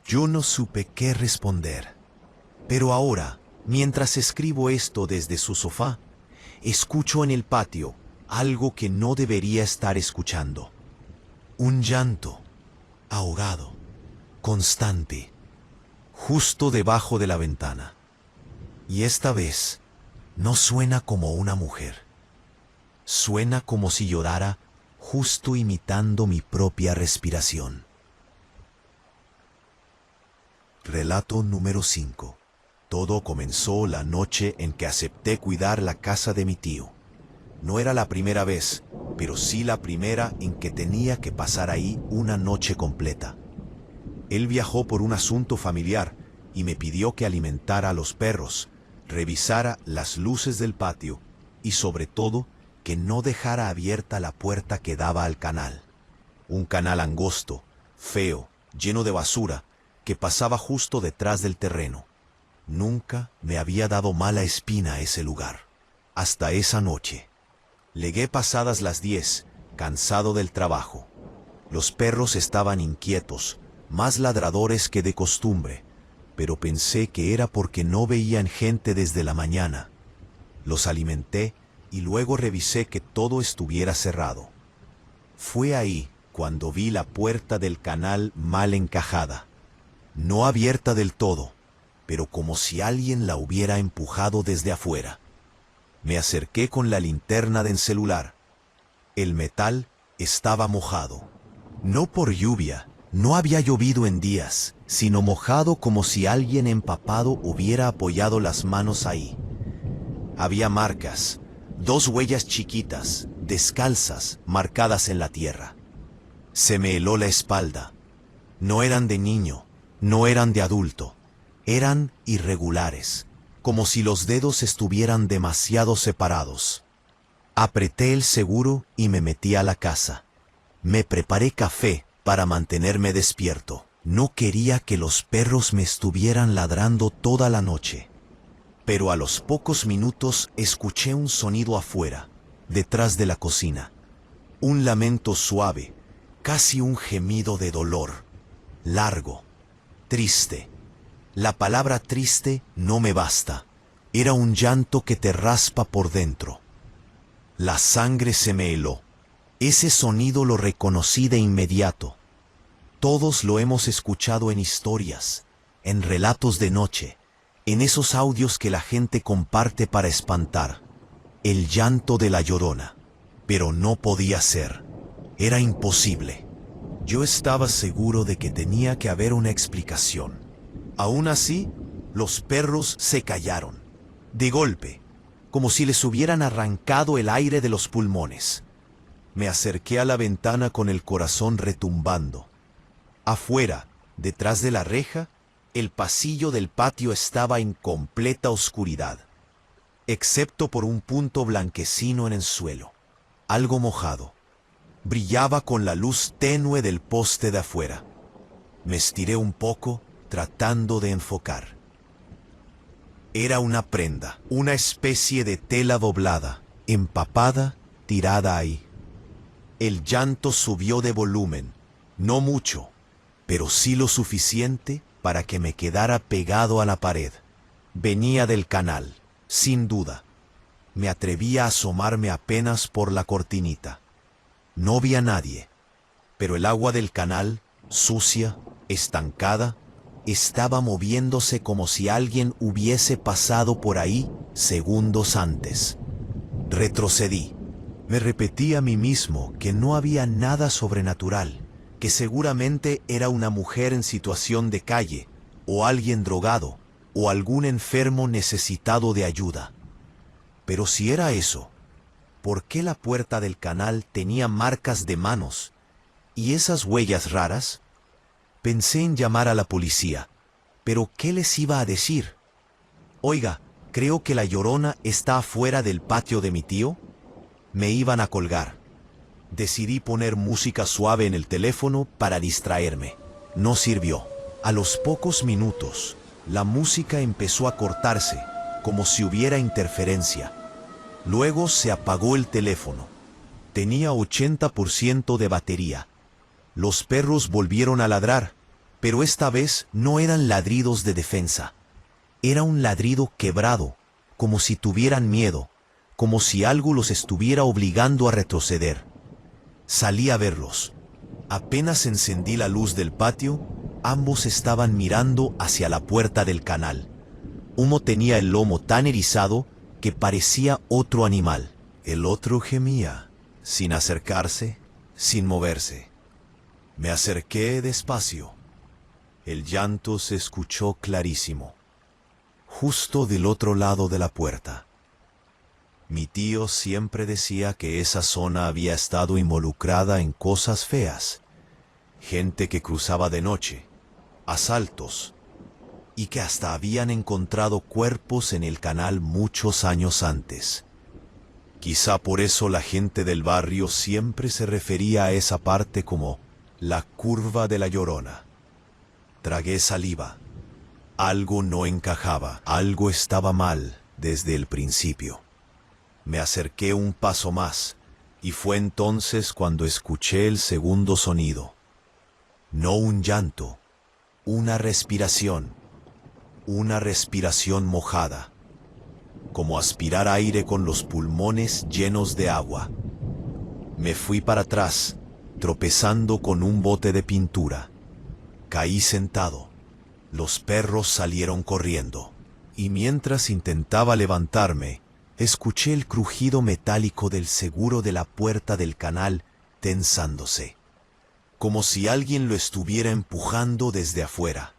Yo no supe qué responder. Pero ahora, mientras escribo esto desde su sofá, escucho en el patio algo que no debería estar escuchando. Un llanto, ahogado, constante, justo debajo de la ventana. Y esta vez, no suena como una mujer. Suena como si llorara, justo imitando mi propia respiración. Relato número 5. Todo comenzó la noche en que acepté cuidar la casa de mi tío. No era la primera vez, pero sí la primera en que tenía que pasar ahí una noche completa. Él viajó por un asunto familiar y me pidió que alimentara a los perros, revisara las luces del patio y sobre todo que no dejara abierta la puerta que daba al canal. Un canal angosto, feo, lleno de basura, que pasaba justo detrás del terreno. Nunca me había dado mala espina ese lugar, hasta esa noche. Llegué pasadas las 10, cansado del trabajo. Los perros estaban inquietos, más ladradores que de costumbre, pero pensé que era porque no veían gente desde la mañana. Los alimenté y luego revisé que todo estuviera cerrado. Fue ahí cuando vi la puerta del canal mal encajada, no abierta del todo, pero como si alguien la hubiera empujado desde afuera. Me acerqué con la linterna del celular. El metal estaba mojado. No por lluvia, no había llovido en días, sino mojado como si alguien empapado hubiera apoyado las manos ahí. Había marcas, 2 huellas chiquitas, descalzas, marcadas en la tierra. Se me heló la espalda. No eran de niño, no eran de adulto. Eran irregulares, como si los dedos estuvieran demasiado separados. Apreté el seguro y me metí a la casa. Me preparé café para mantenerme despierto. No quería que los perros me estuvieran ladrando toda la noche. Pero a los pocos minutos escuché un sonido afuera, detrás de la cocina. Un lamento suave, casi un gemido de dolor. Largo, triste. La palabra triste no me basta. Era un llanto que te raspa por dentro. La sangre se me heló. Ese sonido lo reconocí de inmediato. Todos lo hemos escuchado en historias, en relatos de noche, en esos audios que la gente comparte para espantar. El llanto de la Llorona. Pero no podía ser. Era imposible. Yo estaba seguro de que tenía que haber una explicación. Aún así, los perros se callaron. De golpe, como si les hubieran arrancado el aire de los pulmones. Me acerqué a la ventana con el corazón retumbando. Afuera, detrás de la reja, el pasillo del patio estaba en completa oscuridad, excepto por un punto blanquecino en el suelo, algo mojado. Brillaba con la luz tenue del poste de afuera. Me estiré un poco, tratando de enfocar. Era una prenda, una especie de tela doblada, empapada, tirada ahí. El llanto subió de volumen, no mucho, pero sí lo suficiente para que me quedara pegado a la pared. Venía del canal, sin duda. Me atreví a asomarme apenas por la cortinita. No vi a nadie, pero el agua del canal, sucia, estancada, estaba moviéndose como si alguien hubiese pasado por ahí segundos antes. Retrocedí. Me repetí a mí mismo que no había nada sobrenatural, que seguramente era una mujer en situación de calle, o alguien drogado, o algún enfermo necesitado de ayuda. Pero si era eso, ¿por qué la puerta del canal tenía marcas de manos? ¿Y esas huellas raras? Pensé en llamar a la policía, pero ¿qué les iba a decir? Oiga, creo que la Llorona está afuera del patio de mi tío. Me iban a colgar. Decidí poner música suave en el teléfono para distraerme. No sirvió. A los pocos minutos, la música empezó a cortarse, como si hubiera interferencia. Luego se apagó el teléfono. Tenía 80% de batería. Los perros volvieron a ladrar, pero esta vez no eran ladridos de defensa. Era un ladrido quebrado, como si tuvieran miedo, como si algo los estuviera obligando a retroceder. Salí a verlos. Apenas encendí la luz del patio, ambos estaban mirando hacia la puerta del canal. Uno tenía el lomo tan erizado que parecía otro animal. El otro gemía, sin acercarse, sin moverse. Me acerqué despacio. El llanto se escuchó clarísimo, justo del otro lado de la puerta. Mi tío siempre decía que esa zona había estado involucrada en cosas feas, gente que cruzaba de noche, asaltos, y que hasta habían encontrado cuerpos en el canal muchos años antes. Quizá por eso la gente del barrio siempre se refería a esa parte como la curva de la Llorona. Tragué saliva. Algo no encajaba, algo estaba mal desde el principio. Me acerqué un paso más, y fue entonces cuando escuché el segundo sonido. No un llanto, una respiración mojada, como aspirar aire con los pulmones llenos de agua. Me fui para atrás, tropezando con un bote de pintura. Caí sentado. Los perros salieron corriendo, y mientras intentaba levantarme, escuché el crujido metálico del seguro de la puerta del canal tensándose, como si alguien lo estuviera empujando desde afuera.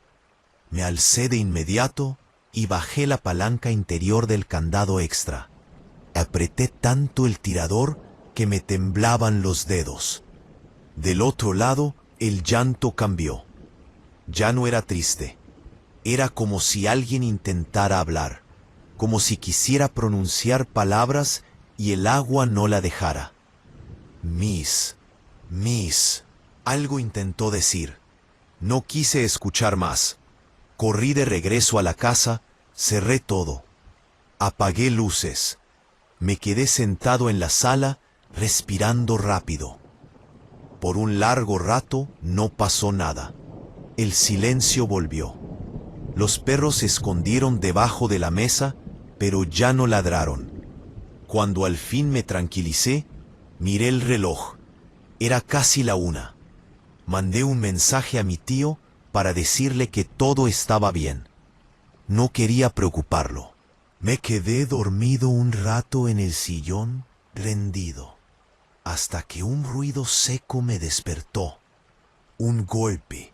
Me alcé de inmediato y bajé la palanca interior del candado extra. Apreté tanto el tirador que me temblaban los dedos. Del otro lado, el llanto cambió. Ya no era triste. Era como si alguien intentara hablar, como si quisiera pronunciar palabras y el agua no la dejara. Miss, algo intentó decir. No quise escuchar más. Corrí de regreso a la casa, cerré todo. Apagué luces. Me quedé sentado en la sala, respirando rápido. Por un largo rato no pasó nada. El silencio volvió. Los perros se escondieron debajo de la mesa, pero ya no ladraron. Cuando al fin me tranquilicé, miré el reloj. Era casi la 1. Mandé un mensaje a mi tío para decirle que todo estaba bien. No quería preocuparlo. Me quedé dormido un rato en el sillón, rendido, hasta que un ruido seco me despertó. Un golpe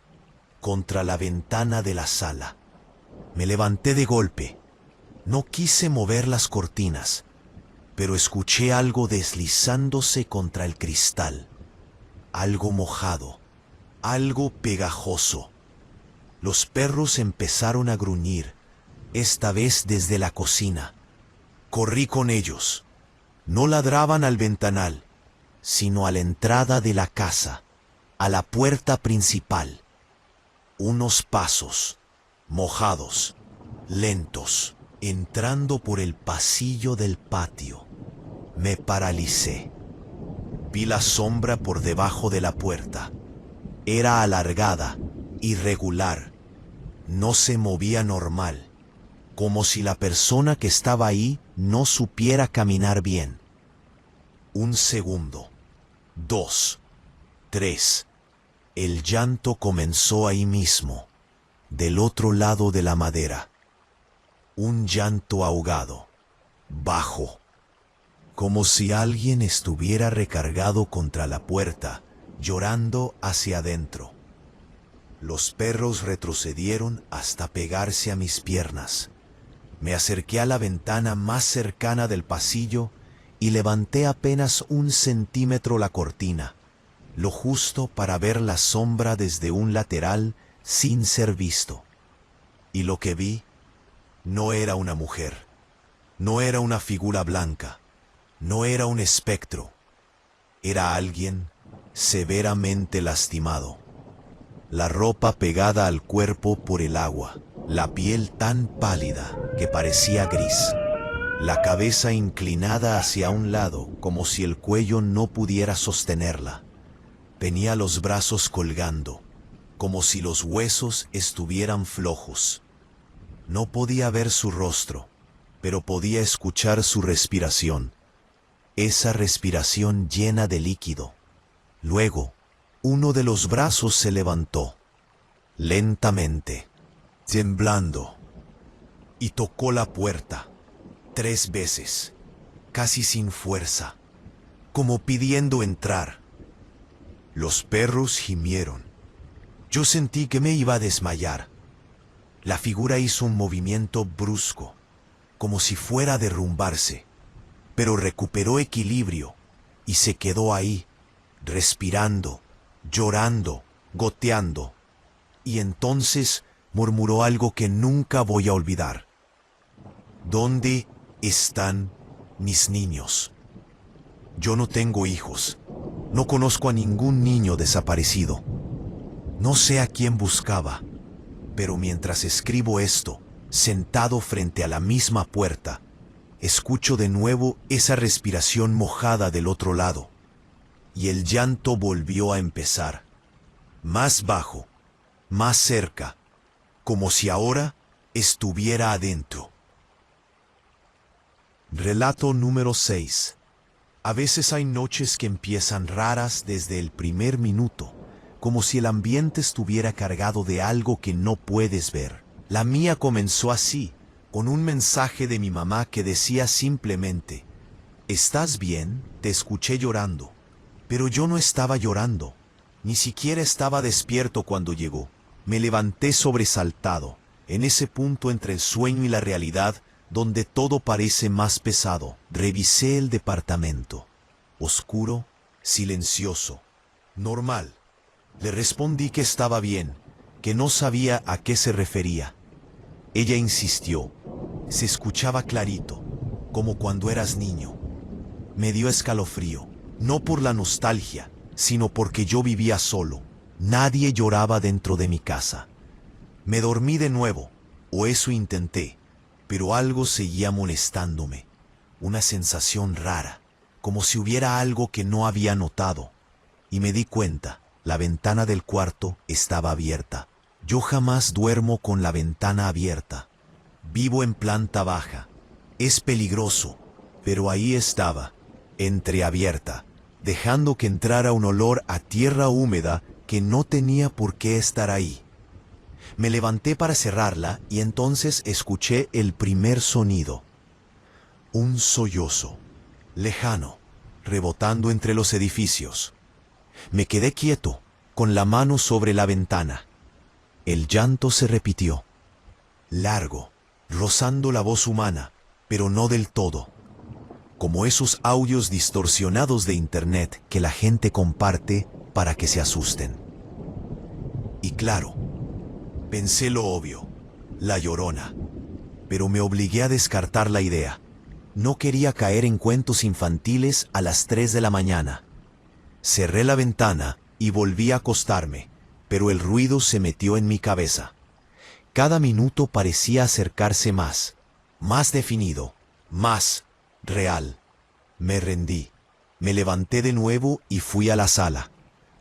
contra la ventana de la sala. Me levanté de golpe. No quise mover las cortinas, pero escuché algo deslizándose contra el cristal. Algo mojado, algo pegajoso. Los perros empezaron a gruñir, esta vez desde la cocina. Corrí con ellos. No ladraban al ventanal, sino a la entrada de la casa, a la puerta principal. Unos pasos, mojados, lentos, entrando por el pasillo del patio. Me paralicé. Vi la sombra por debajo de la puerta. Era alargada, irregular. No se movía normal, como si la persona que estaba ahí no supiera caminar bien. 1 segundo, 2, 3. El llanto comenzó ahí mismo, del otro lado de la madera. Un llanto ahogado, bajo, como si alguien estuviera recargado contra la puerta, llorando hacia adentro. Los perros retrocedieron hasta pegarse a mis piernas. Me acerqué a la ventana más cercana del pasillo y levanté apenas 1 centímetro la cortina, lo justo para ver la sombra desde un lateral sin ser visto. Y lo que vi no era una mujer, no era una figura blanca, no era un espectro. Era alguien severamente lastimado. La ropa pegada al cuerpo por el agua, la piel tan pálida que parecía gris, la cabeza inclinada hacia un lado como si el cuello no pudiera sostenerla. Tenía los brazos colgando, como si los huesos estuvieran flojos. No podía ver su rostro, pero podía escuchar su respiración, esa respiración llena de líquido. Luego, uno de los brazos se levantó, lentamente, temblando, y tocó la puerta 3 veces, casi sin fuerza, como pidiendo entrar. Los perros gimieron. Yo sentí que me iba a desmayar. La figura hizo un movimiento brusco, como si fuera a derrumbarse, pero recuperó equilibrio y se quedó ahí, respirando, llorando, goteando. Y entonces murmuró algo que nunca voy a olvidar. ¿Dónde están mis niños? Yo no tengo hijos. No conozco a ningún niño desaparecido. No sé a quién buscaba, pero mientras escribo esto, sentado frente a la misma puerta, escucho de nuevo esa respiración mojada del otro lado, y el llanto volvió a empezar, más bajo, más cerca, como si ahora estuviera adentro. Relato número 6. A veces hay noches que empiezan raras desde el primer minuto, como si el ambiente estuviera cargado de algo que no puedes ver. La mía comenzó así, con un mensaje de mi mamá que decía simplemente: ¿estás bien? Te escuché llorando. Pero yo no estaba llorando, ni siquiera estaba despierto cuando llegó. Me levanté sobresaltado, en ese punto entre el sueño y la realidad, donde todo parece más pesado. Revisé el departamento. Oscuro, silencioso, normal. Le respondí que estaba bien, que no sabía a qué se refería. Ella insistió. Se escuchaba clarito, como cuando eras niño. Me dio escalofrío, no por la nostalgia, sino porque yo vivía solo. Nadie lloraba dentro de mi casa. Me dormí de nuevo, o eso intenté, pero algo seguía molestándome. Una sensación rara, como si hubiera algo que no había notado. Y me di cuenta, la ventana del cuarto estaba abierta. Yo jamás duermo con la ventana abierta. Vivo en planta baja. Es peligroso, pero ahí estaba, entreabierta, dejando que entrara un olor a tierra húmeda que no tenía por qué estar ahí. Me levanté para cerrarla y entonces escuché el primer sonido. Un sollozo, lejano, rebotando entre los edificios. Me quedé quieto, con la mano sobre la ventana. El llanto se repitió, largo, rozando la voz humana, pero no del todo. Como esos audios distorsionados de internet que la gente comparte para que se asusten. Y claro, pensé lo obvio, la Llorona. Pero me obligué a descartar la idea. No quería caer en cuentos infantiles a las 3 de la mañana. Cerré la ventana y volví a acostarme, pero el ruido se metió en mi cabeza. Cada minuto parecía acercarse más definido, más real. Me rendí. Me levanté de nuevo y fui a la sala.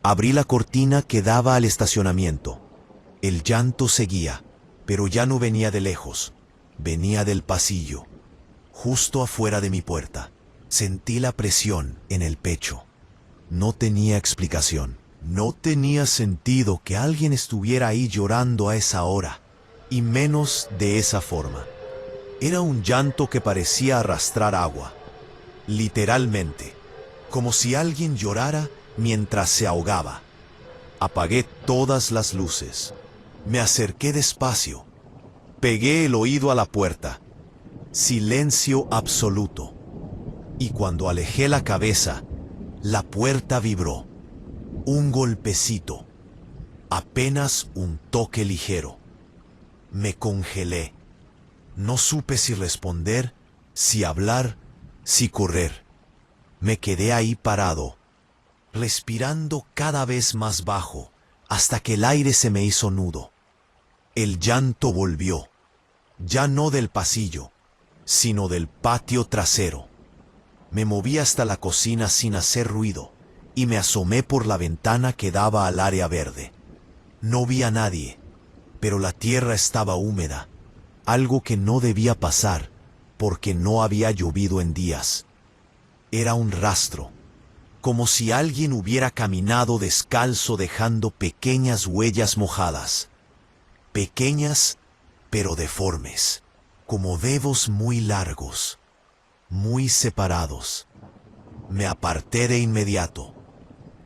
Abrí la cortina que daba al estacionamiento. El llanto seguía, pero ya no venía de lejos. Venía del pasillo, justo afuera de mi puerta. Sentí la presión en el pecho. No tenía explicación. No tenía sentido que alguien estuviera ahí llorando a esa hora, y menos de esa forma. Era un llanto que parecía arrastrar agua, literalmente, como si alguien llorara mientras se ahogaba. Apagué todas las luces. Me acerqué despacio. Pegué el oído a la puerta. Silencio absoluto. Y cuando alejé la cabeza, la puerta vibró. Un golpecito. Apenas un toque ligero. Me congelé. No supe si responder, si hablar, si correr. Me quedé ahí parado, respirando cada vez más bajo, hasta que el aire se me hizo nudo. El llanto volvió, ya no del pasillo, sino del patio trasero. Me moví hasta la cocina sin hacer ruido, y me asomé por la ventana que daba al área verde. No vi a nadie, pero la tierra estaba húmeda, algo que no debía pasar, porque no había llovido en días. Era un rastro, como si alguien hubiera caminado descalzo dejando pequeñas huellas mojadas. Pequeñas, pero deformes, como dedos muy largos, muy separados. Me aparté de inmediato.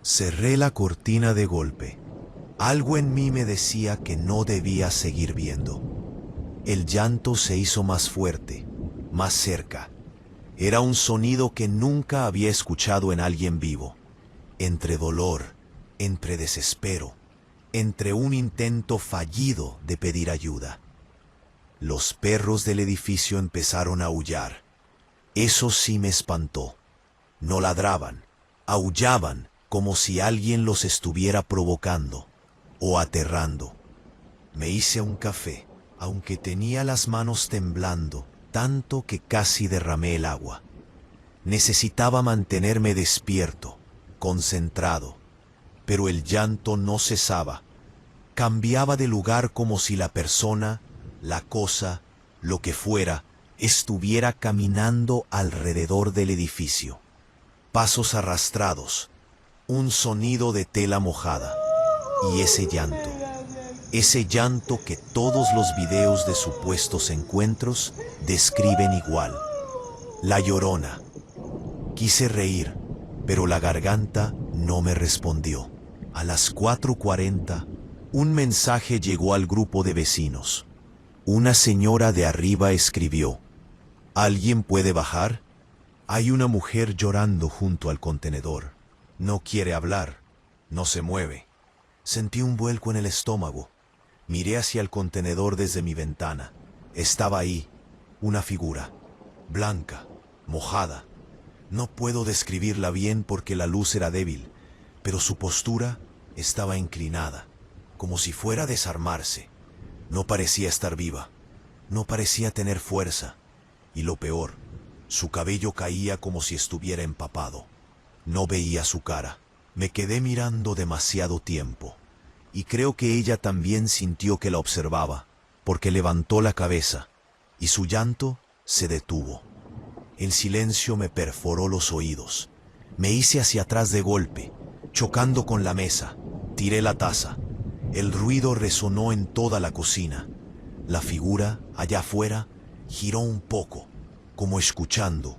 Cerré la cortina de golpe. Algo en mí me decía que no debía seguir viendo. El llanto se hizo más fuerte, más cerca. Era un sonido que nunca había escuchado en alguien vivo. Entre dolor, entre desespero, entre un intento fallido de pedir ayuda. Los perros del edificio empezaron a aullar. Eso sí me espantó. No ladraban, aullaban como si alguien los estuviera provocando o aterrando. Me hice un café, aunque tenía las manos temblando, tanto que casi derramé el agua. Necesitaba mantenerme despierto, concentrado, pero el llanto no cesaba. Cambiaba de lugar como si la persona, la cosa, lo que fuera, estuviera caminando alrededor del edificio. pasos arrastrados, un sonido de tela mojada y ese llanto que todos los videos de supuestos encuentros describen igual. La Llorona. Quise reír, pero la garganta no me respondió. A las 4:40, un mensaje llegó al grupo de vecinos. Una señora de arriba escribió: ¿alguien puede bajar? Hay una mujer llorando junto al contenedor. No quiere hablar, no se mueve. Sentí un vuelco en el estómago. Miré hacia el contenedor desde mi ventana. Estaba ahí, una figura, blanca, mojada. No puedo describirla bien porque la luz era débil, pero su postura estaba inclinada, como si fuera a desarmarse. No parecía estar viva, no parecía tener fuerza, y lo peor, su cabello caía como si estuviera empapado. No veía su cara. Me quedé mirando demasiado tiempo, y creo que ella también sintió que la observaba, porque levantó la cabeza, y su llanto se detuvo. El silencio me perforó los oídos. Me hice hacia atrás de golpe, chocando con la mesa. Tiré la taza. El ruido resonó en toda la cocina. La figura, allá afuera, giró un poco, como escuchando,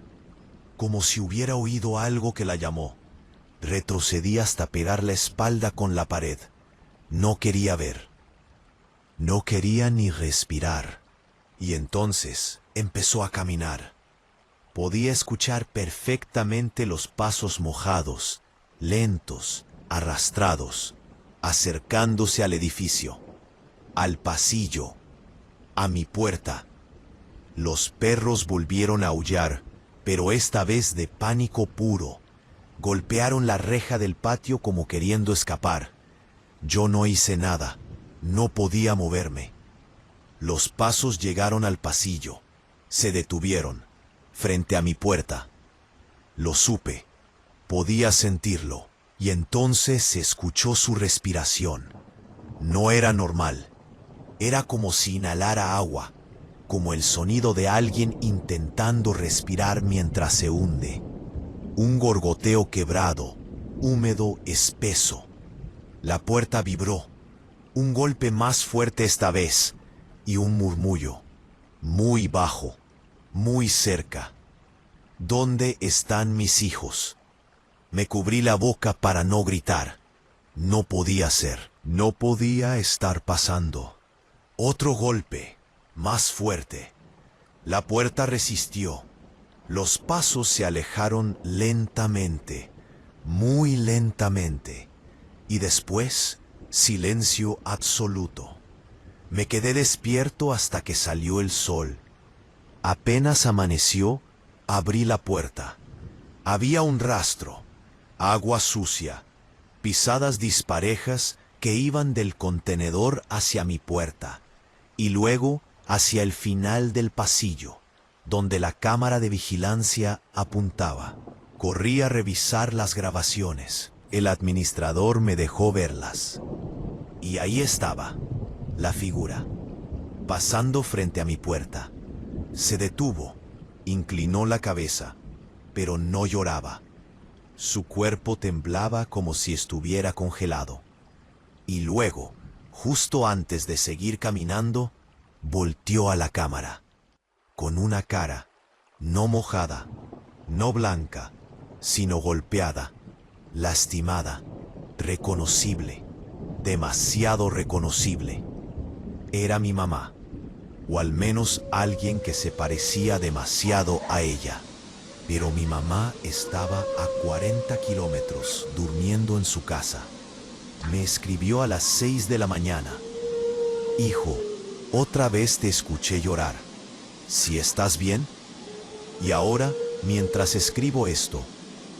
como si hubiera oído algo que la llamó. Retrocedí hasta pegar la espalda con la pared. No quería ver. No quería ni respirar. Y entonces empezó a caminar. Podía escuchar perfectamente los pasos mojados, lentos, arrastrados, acercándose al edificio, al pasillo, a mi puerta. Los perros volvieron a aullar, pero esta vez de pánico puro. Golpearon la reja del patio como queriendo escapar. Yo no hice nada, no podía moverme. Los pasos llegaron al pasillo, se detuvieron, frente a mi puerta. Lo supe, podía sentirlo, y entonces se escuchó su respiración. No era normal, era como si inhalara agua, como el sonido de alguien intentando respirar mientras se hunde. Un gorgoteo quebrado, húmedo, espeso. La puerta vibró, un golpe más fuerte esta vez, y un murmullo, muy bajo, muy cerca. ¿Dónde están mis hijos? Me cubrí la boca para no gritar. No podía ser, no podía estar pasando. Otro golpe, más fuerte. La puerta resistió. Los pasos se alejaron lentamente, muy lentamente, y después silencio absoluto. Me quedé despierto hasta que salió el sol. Apenas amaneció, abrí la puerta. Había un rastro, agua sucia, pisadas disparejas que iban del contenedor hacia mi puerta, y luego hacia el final del pasillo, donde la cámara de vigilancia apuntaba. Corrí a revisar las grabaciones. El administrador me dejó verlas. Y ahí estaba, la figura, pasando frente a mi puerta. Se detuvo, inclinó la cabeza, pero no lloraba. Su cuerpo temblaba como si estuviera congelado. Y luego, justo antes de seguir caminando, volteó a la cámara, con una cara, no mojada, no blanca, sino golpeada, lastimada, reconocible, demasiado reconocible. Era mi mamá, o al menos alguien que se parecía demasiado a ella. Pero mi mamá estaba a 40 kilómetros, durmiendo en su casa. Me escribió a las 6 de la mañana. Hijo, otra vez te escuché llorar. ¿Si estás bien? Y ahora, mientras escribo esto,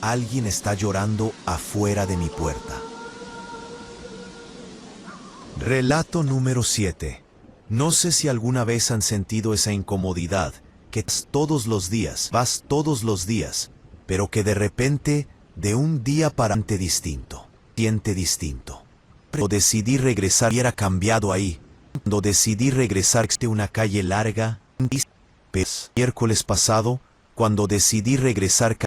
alguien está llorando afuera de mi puerta. Relato número 7. No sé si alguna vez han sentido esa incomodidad, que vas todos los días, pero que de repente, de un día para otro siente distinto. Pero decidí regresar y era cambiado ahí. Cuando decidí regresar de una calle larga, miércoles pasado, cuando decidí regresar,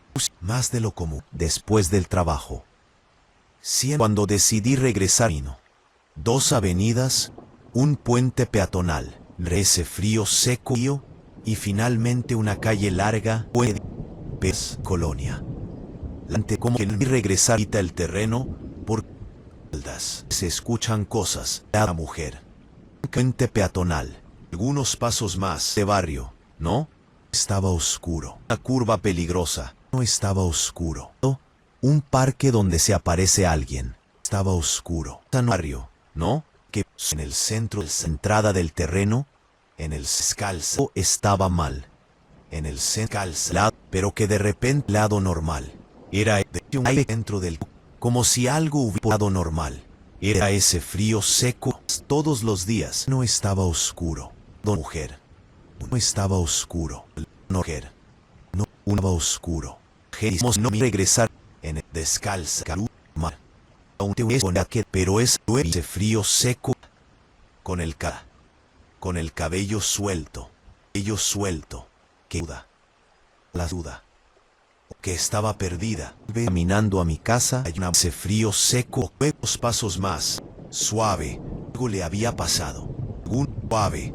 más de lo común, después del trabajo. Cuando decidí regresar, 2 avenidas, un puente peatonal, ese frío seco y finalmente una calle larga, Colonia. Ante como que regresar el terreno, por se escuchan cosas, la mujer. Puente peatonal, algunos pasos más de barrio, ¿no? Estaba oscuro. Una curva peligrosa, no estaba oscuro. Un parque donde se aparece alguien, estaba oscuro. Barrio, ¿no? Que en el centro, la entrada del terreno, en el descalzo estaba mal. En el calzado, pero que de repente lado normal. Era un aire dentro del... como si algo hubiera lado normal. Era ese frío seco todos los días. No estaba oscuro. Mujer. No estaba oscuro. Mujer. No estaba oscuro. No regresar en el descalza. Pero es ese frío seco con el cabello suelto. Cabello suelto. Que duda. La duda. Que estaba perdida. Caminando a mi casa, hay ese frío seco, 2 pasos más, suave. Algo le había pasado. Suave.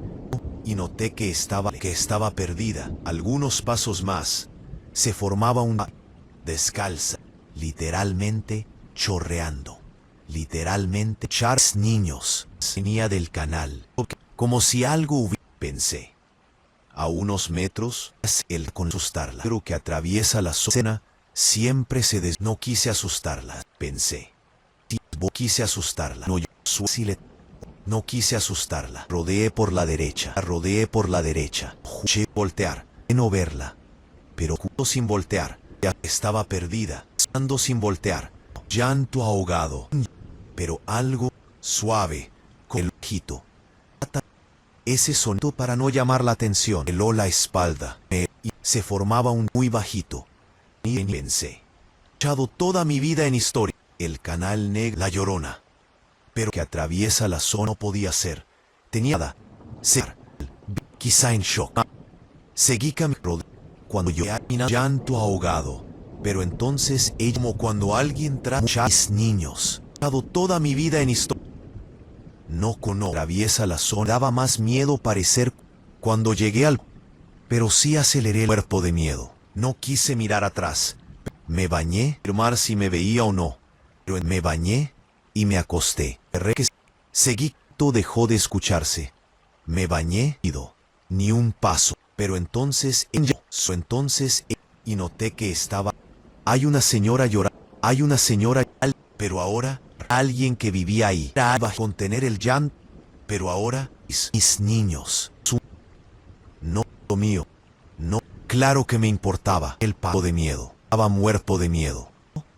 Y noté que estaba perdida. Algunos pasos más, se formaba una descalza, literalmente chorreando. Literalmente niños. Venía del canal. Como si algo hubiera... Pensé. A unos metros, él con asustarla. Creo que atraviesa la zona, siempre no quise asustarla, pensé. Quise asustarla. No quise asustarla. Rodeé por la derecha. Voltear. No verla. Pero sin voltear. Ya estaba perdida. Ando sin voltear. Llanto ahogado. Pero algo suave. Con el ojito. Ese sonido para no llamar la atención. Heló la espalda. Y se formaba un muy bajito. Y pensé. He echado toda mi vida en historia. El canal negro. La Llorona. Pero que atraviesa la zona no podía ser. Tenía nada. Ser. Quizá en shock. Seguí caminando. Cuando yo llanto ahogado. Pero entonces ella como cuando alguien trata a mis niños. He echado toda mi vida en historia. No atraviesa la zona. Daba más miedo parecer cuando llegué al... Pero sí aceleré el cuerpo de miedo. No quise mirar atrás. Me bañé, confirmar si me veía o no. Pero me bañé y me acosté. Seguí, todo dejó de escucharse. Me bañé, ni un paso. Pero entonces, y noté que estaba... Hay una señora llorando. Pero ahora... Alguien que vivía ahí. Contener el llanto. Pero ahora, mis niños. No, mío. No, claro que me importaba. El pago de miedo. Estaba muerto de miedo.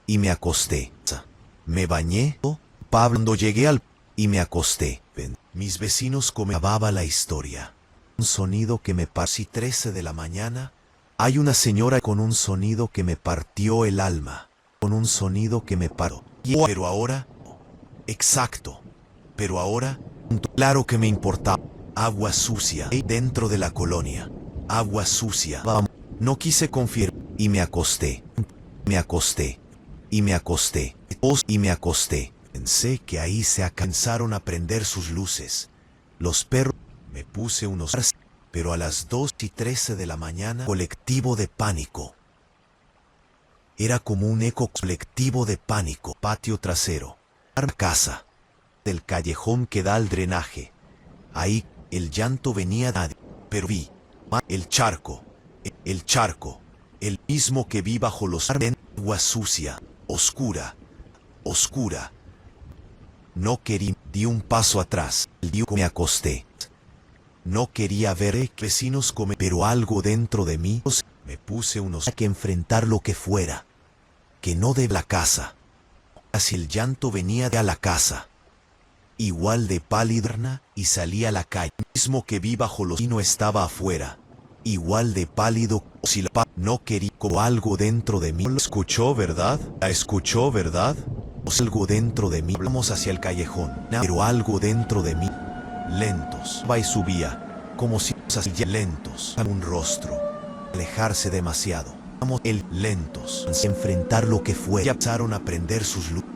Y me acosté. Me bañé. Cuando llegué al... Y me acosté. Mis vecinos comentaban la historia. Un sonido que me pareció 13 de la mañana. Hay una señora con un sonido que me partió el alma. Con un sonido que me paró. Pero ahora... Exacto. Pero ahora, claro que me importaba. Agua sucia dentro de la colonia. Agua sucia. No quise confiar. Y me acosté. Pensé que ahí se alcanzaron a prender sus luces. Los perros. Me puse unos... Pero a las 2:13 de la mañana, colectivo de pánico. Era como un eco colectivo de pánico. Patio trasero. Casa. Del callejón que da al drenaje. Ahí, el llanto venía de... Pero vi. El charco. El mismo que vi bajo los árboles. Agua sucia. Oscura. No quería... Di un paso atrás. Me acosté. No quería ver vecinos comer. Pero algo dentro de mí... Me puse unos... que enfrentar lo que fuera. Que no de la casa. Así el llanto venía de a la casa. Igual de pálida y salí a la calle. Mismo que vi bajo los... Y no estaba afuera. Igual de pálido. Si la no quería... Como algo dentro de mí. ¿La escuchó, verdad? Algo dentro de mí. Vamos hacia el callejón. Pero algo dentro de mí. Lentos. Va y subía. Como si... Lentos. Un rostro. Alejarse demasiado. el lentos, enfrentar lo que fue. Ya empezaron a prender sus luces,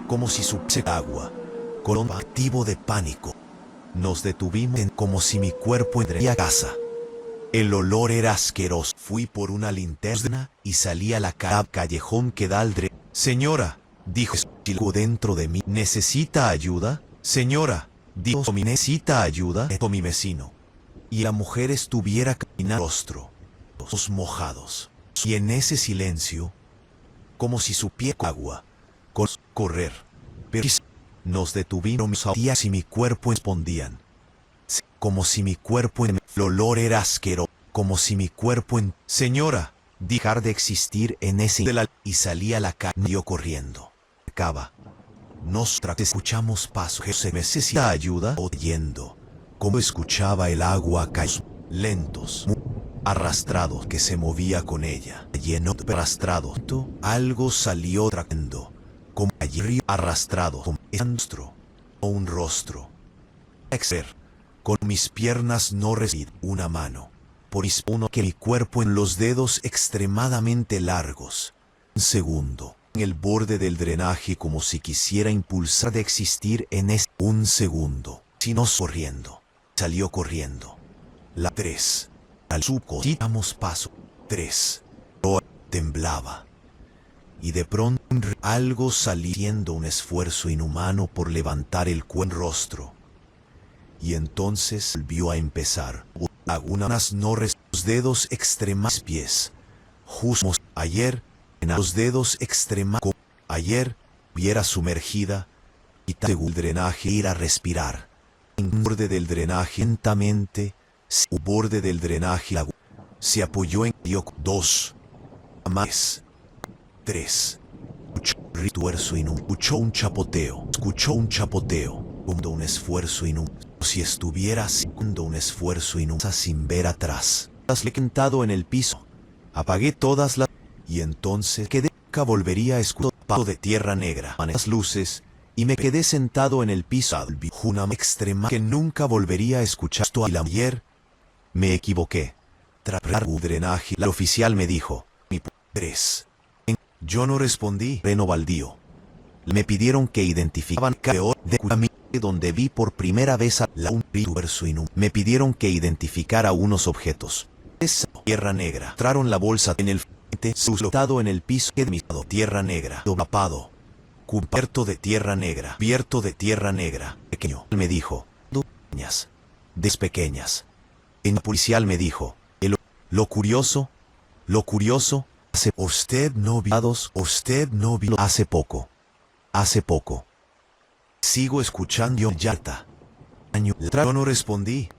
como si supiese agua, con un activo de pánico. Nos detuvimos como si mi cuerpo entraría a casa. El olor era asqueroso. Fui por una linterna y salí a la callejón que da al drenaje. Señora, dijo algo dentro de mí. ¿Necesita ayuda? Señora, dijo mi necesita ayuda con mi vecino. Y la mujer estuviera caminando rostro, los mojados. Y en ese silencio, como si supiera agua, correr. Pero nos detuvimos a días y mi cuerpo respondían. Como si mi cuerpo el olor era asqueroso. Como si mi cuerpo Señora, dejar de existir en ese y salí a la calle yo corriendo. Cava. Nosotras escuchamos pasos. ¿Se necesita ayuda? Oyendo. Como escuchaba el agua caer. Lentos. Arrastrado que se movía con ella. Lleno de arrastrado. Algo salió trayendo. Como allí arrastrado. Como un rostro. Con mis piernas no recibí una mano. Por uno que mi cuerpo en los dedos extremadamente largos. Un segundo. En el borde del drenaje como si quisiera impulsar de existir en ese un segundo. Sino corriendo. Salió corriendo. La 3. Al suco damos paso. 3. Temblaba. Y de pronto algo saliendo un esfuerzo inhumano por levantar el rostro. Y entonces volvió a empezar. Algunas no los dedos extremos pies. Justo ayer, en los dedos extremos. Ayer, viera sumergida. Y el drenaje ir a respirar. En el borde del drenaje lentamente. El borde del drenaje se apoyó en 2. Más. 3. Escuchó un chapoteo. Escuchó un chapoteo. Un esfuerzo inútil. Si estuviera haciendo un esfuerzo inútil sin ver atrás. Le he sentado en el piso. Apagué todas las... Y entonces quedé. Nunca volvería a escuchar paso de tierra negra. Las luces. Y me quedé sentado en el piso. Una extrema que nunca volvería a escuchar. Esto al ayer. Me equivoqué. Tras drenaje. La oficial me dijo. Mi 3. Yo no respondí. Reno baldío. Me pidieron que identificaban peor de mí, donde vi por primera vez a la me pidieron que identificara unos objetos. Esa tierra negra. Entraron la bolsa en el frente, sustentado en el piso de mi lado. Tierra negra. Doblapado. Cubierto de tierra negra. Cubierto de tierra negra. Pequeño. Me dijo. Pequeñas. Despequeñas. El policial me dijo. Lo curioso. Usted no vio hace poco. Hace poco. Sigo escuchando Yarta. Yo no respondí,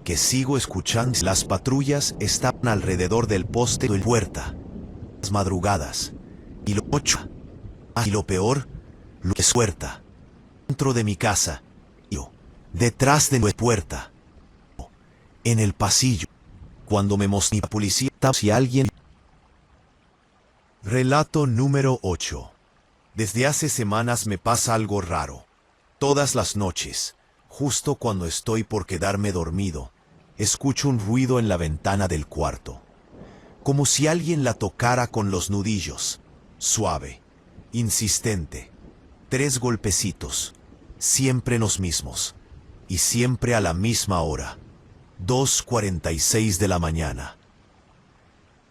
que sigo escuchando. Las patrullas estaban alrededor del poste de puerta. Las madrugadas. Y lo 8. Y lo peor, lo que es puerta. Dentro de mi casa. Yo. Detrás de la puerta. En el pasillo. Cuando me mostré la policía, si alguien... Relato número 8. Desde hace semanas me pasa algo raro. Todas las noches, justo cuando estoy por quedarme dormido, escucho un ruido en la ventana del cuarto. Como si alguien la tocara con los nudillos. Suave, insistente. 3 golpecitos, siempre los mismos. Y siempre a la misma hora. 2:46 de la mañana.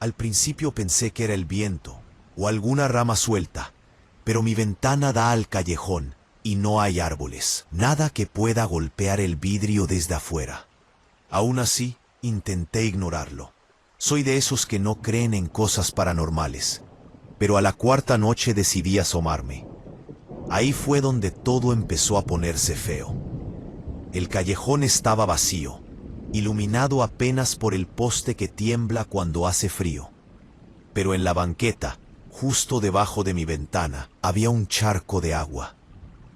Al principio pensé que era el viento, o alguna rama suelta. Pero mi ventana da al callejón, y no hay árboles. Nada que pueda golpear el vidrio desde afuera. Aún así, intenté ignorarlo. Soy de esos que no creen en cosas paranormales. Pero a la 4ª noche decidí asomarme. Ahí fue donde todo empezó a ponerse feo. El callejón estaba vacío, iluminado apenas por el poste que tiembla cuando hace frío. Pero en la banqueta, justo debajo de mi ventana, había un charco de agua.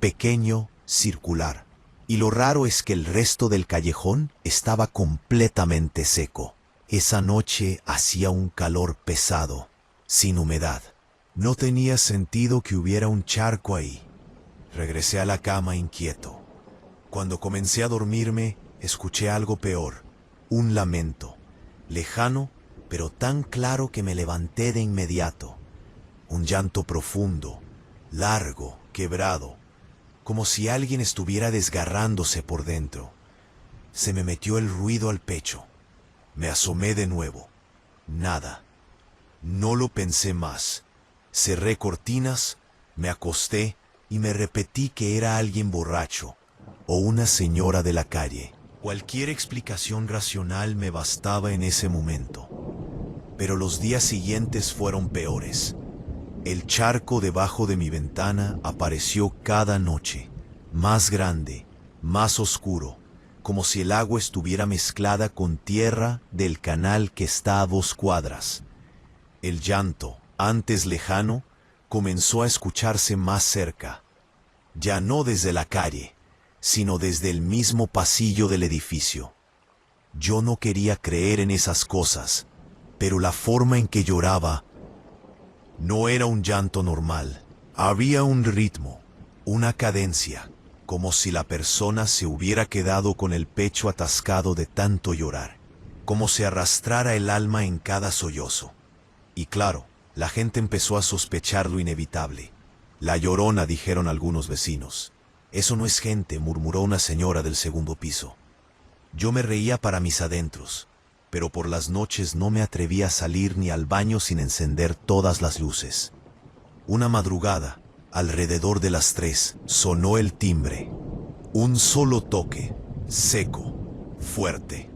Pequeño, circular. Y lo raro es que el resto del callejón estaba completamente seco. Esa noche hacía un calor pesado, sin humedad. No tenía sentido que hubiera un charco ahí. Regresé a la cama inquieto. Cuando comencé a dormirme, escuché algo peor. Un lamento. Lejano, pero tan claro que me levanté de inmediato. Un llanto profundo, largo, quebrado, como si alguien estuviera desgarrándose por dentro. Se me metió el ruido al pecho. Me asomé de nuevo. Nada. No lo pensé más. Cerré cortinas, me acosté y me repetí que era alguien borracho o una señora de la calle. Cualquier explicación racional me bastaba en ese momento. Pero los días siguientes fueron peores. El charco debajo de mi ventana apareció cada noche, más grande, más oscuro, como si el agua estuviera mezclada con tierra del canal que está a 2 cuadras. El llanto, antes lejano, comenzó a escucharse más cerca. Ya no desde la calle, sino desde el mismo pasillo del edificio. Yo no quería creer en esas cosas, pero la forma en que lloraba no era un llanto normal. Había un ritmo, una cadencia, como si la persona se hubiera quedado con el pecho atascado de tanto llorar, como si arrastrara el alma en cada sollozo. Y claro, la gente empezó a sospechar lo inevitable. La Llorona, dijeron algunos vecinos. Eso no es gente, murmuró una señora del segundo piso. Yo me reía para mis adentros, pero por las noches no me atrevía a salir ni al baño sin encender todas las luces. Una madrugada, alrededor de las 3, sonó el timbre. Un solo toque, seco, fuerte.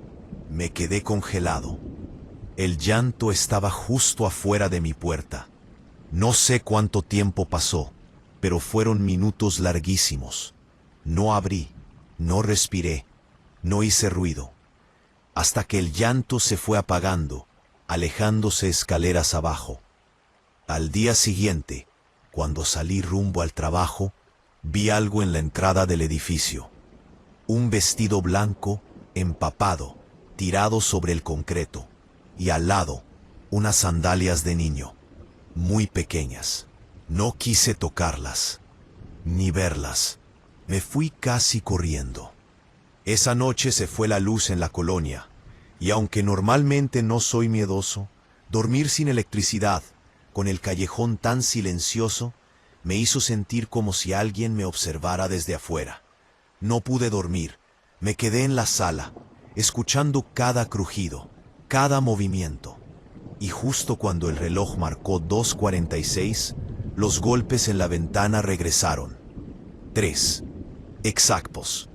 Me quedé congelado. El llanto estaba justo afuera de mi puerta. No sé cuánto tiempo pasó, pero fueron minutos larguísimos. No abrí, no respiré, no hice ruido, hasta que el llanto se fue apagando, alejándose escaleras abajo. Al día siguiente, cuando salí rumbo al trabajo, vi algo en la entrada del edificio. Un vestido blanco, empapado, tirado sobre el concreto, y al lado, unas sandalias de niño, muy pequeñas. No quise tocarlas, ni verlas. Me fui casi corriendo. Esa noche se fue la luz en la colonia, y aunque normalmente no soy miedoso, dormir sin electricidad, con el callejón tan silencioso, me hizo sentir como si alguien me observara desde afuera. No pude dormir. Me quedé en la sala, escuchando cada crujido, cada movimiento. Y justo cuando el reloj marcó 2:46, los golpes en la ventana regresaron. 3. Exactos.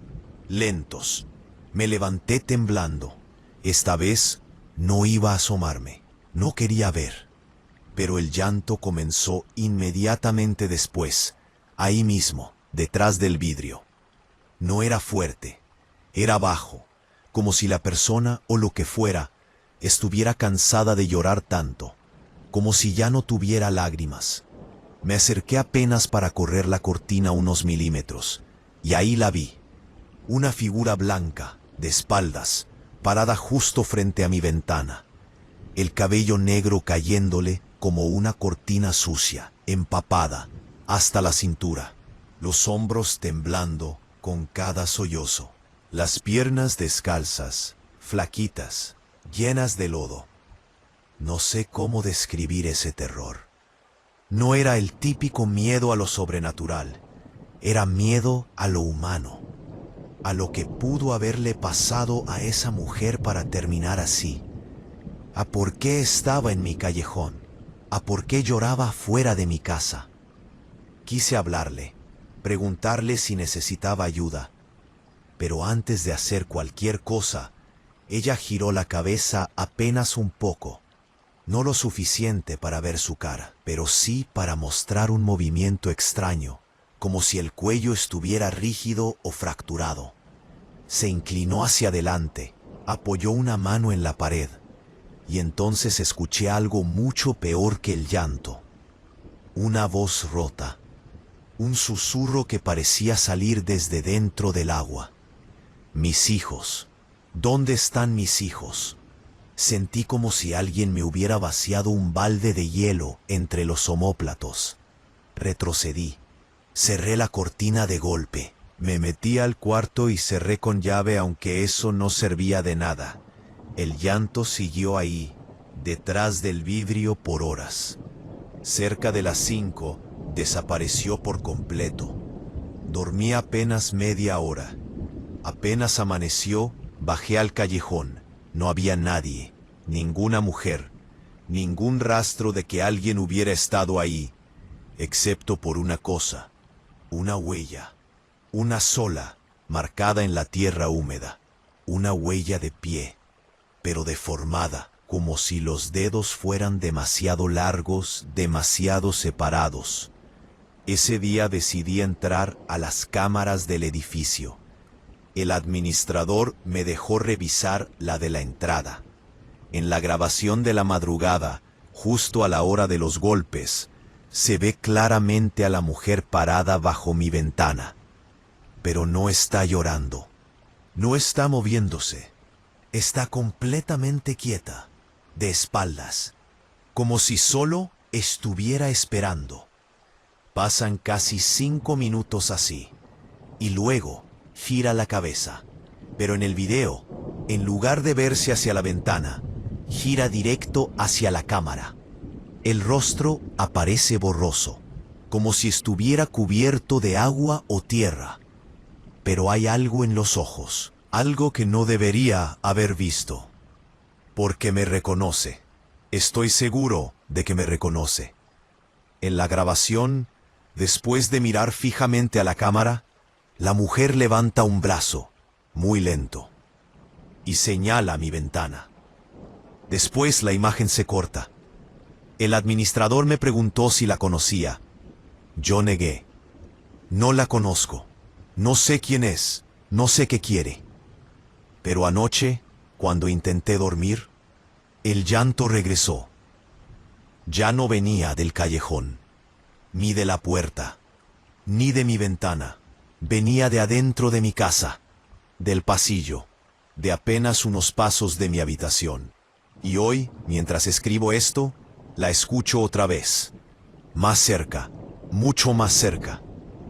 Lentos. Me levanté temblando. Esta vez no iba a asomarme. No quería ver. Pero el llanto comenzó inmediatamente después, ahí mismo, detrás del vidrio. No era fuerte, era bajo, como si la persona o lo que fuera estuviera cansada de llorar tanto, como si ya no tuviera lágrimas. Me acerqué apenas para correr la cortina unos milímetros, y ahí la vi. Una figura blanca, de espaldas, parada justo frente a mi ventana. El cabello negro cayéndole como una cortina sucia, empapada, hasta la cintura. Los hombros temblando con cada sollozo. Las piernas descalzas, flaquitas, llenas de lodo. No sé cómo describir ese terror. No era el típico miedo a lo sobrenatural. Era miedo a lo humano, a lo que pudo haberle pasado a esa mujer para terminar así, a por qué estaba en mi callejón, a por qué lloraba fuera de mi casa. Quise hablarle, preguntarle si necesitaba ayuda, pero antes de hacer cualquier cosa, ella giró la cabeza apenas un poco, no lo suficiente para ver su cara, pero sí para mostrar un movimiento extraño, como si el cuello estuviera rígido o fracturado. Se inclinó hacia adelante, apoyó una mano en la pared, y entonces escuché algo mucho peor que el llanto. Una voz rota, un susurro que parecía salir desde dentro del agua. Mis hijos, ¿dónde están mis hijos? Sentí como si alguien me hubiera vaciado un balde de hielo entre los omóplatos. Retrocedí. Cerré la cortina de golpe. Me metí al cuarto y cerré con llave, aunque eso no servía de nada. El llanto siguió ahí, detrás del vidrio por horas. Cerca de las 5, desapareció por completo. Dormí apenas media hora. Apenas amaneció, bajé al callejón. No había nadie, ninguna mujer, ningún rastro de que alguien hubiera estado ahí, excepto por una cosa, una huella, una sola, marcada en la tierra húmeda, una huella de pie, pero deformada, como si los dedos fueran demasiado largos, demasiado separados. Ese día decidí entrar a las cámaras del edificio. El administrador me dejó revisar la de la entrada. En la grabación de la madrugada, justo a la hora de los golpes, se ve claramente a la mujer parada bajo mi ventana. Pero no está llorando. No está moviéndose. Está completamente quieta, de espaldas, como si solo estuviera esperando. Pasan casi 5 minutos así, y luego gira la cabeza, pero en el video, en lugar de verse hacia la ventana, gira directo hacia la cámara. El rostro aparece borroso, como si estuviera cubierto de agua o tierra. Pero hay algo en los ojos, algo que no debería haber visto. Porque me reconoce. Estoy seguro de que me reconoce. En la grabación, después de mirar fijamente a la cámara, la mujer levanta un brazo, muy lento, y señala mi ventana. Después la imagen se corta. El administrador me preguntó si la conocía. Yo negué. No la conozco. No sé quién es. No sé qué quiere. Pero anoche, cuando intenté dormir, el llanto regresó. Ya no venía del callejón, ni de la puerta, ni de mi ventana. Venía de adentro de mi casa, del pasillo, de apenas unos pasos de mi habitación. Y hoy, mientras escribo esto, la escucho otra vez. Más cerca, mucho más cerca,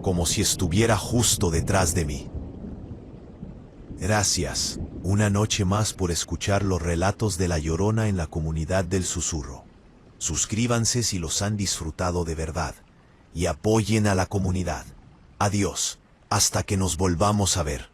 como si estuviera justo detrás de mí. Gracias, una noche más por escuchar los relatos de La Llorona en la comunidad del Susurro. Suscríbanse si los han disfrutado de verdad, y apoyen a la comunidad. Adiós. Hasta que nos volvamos a ver.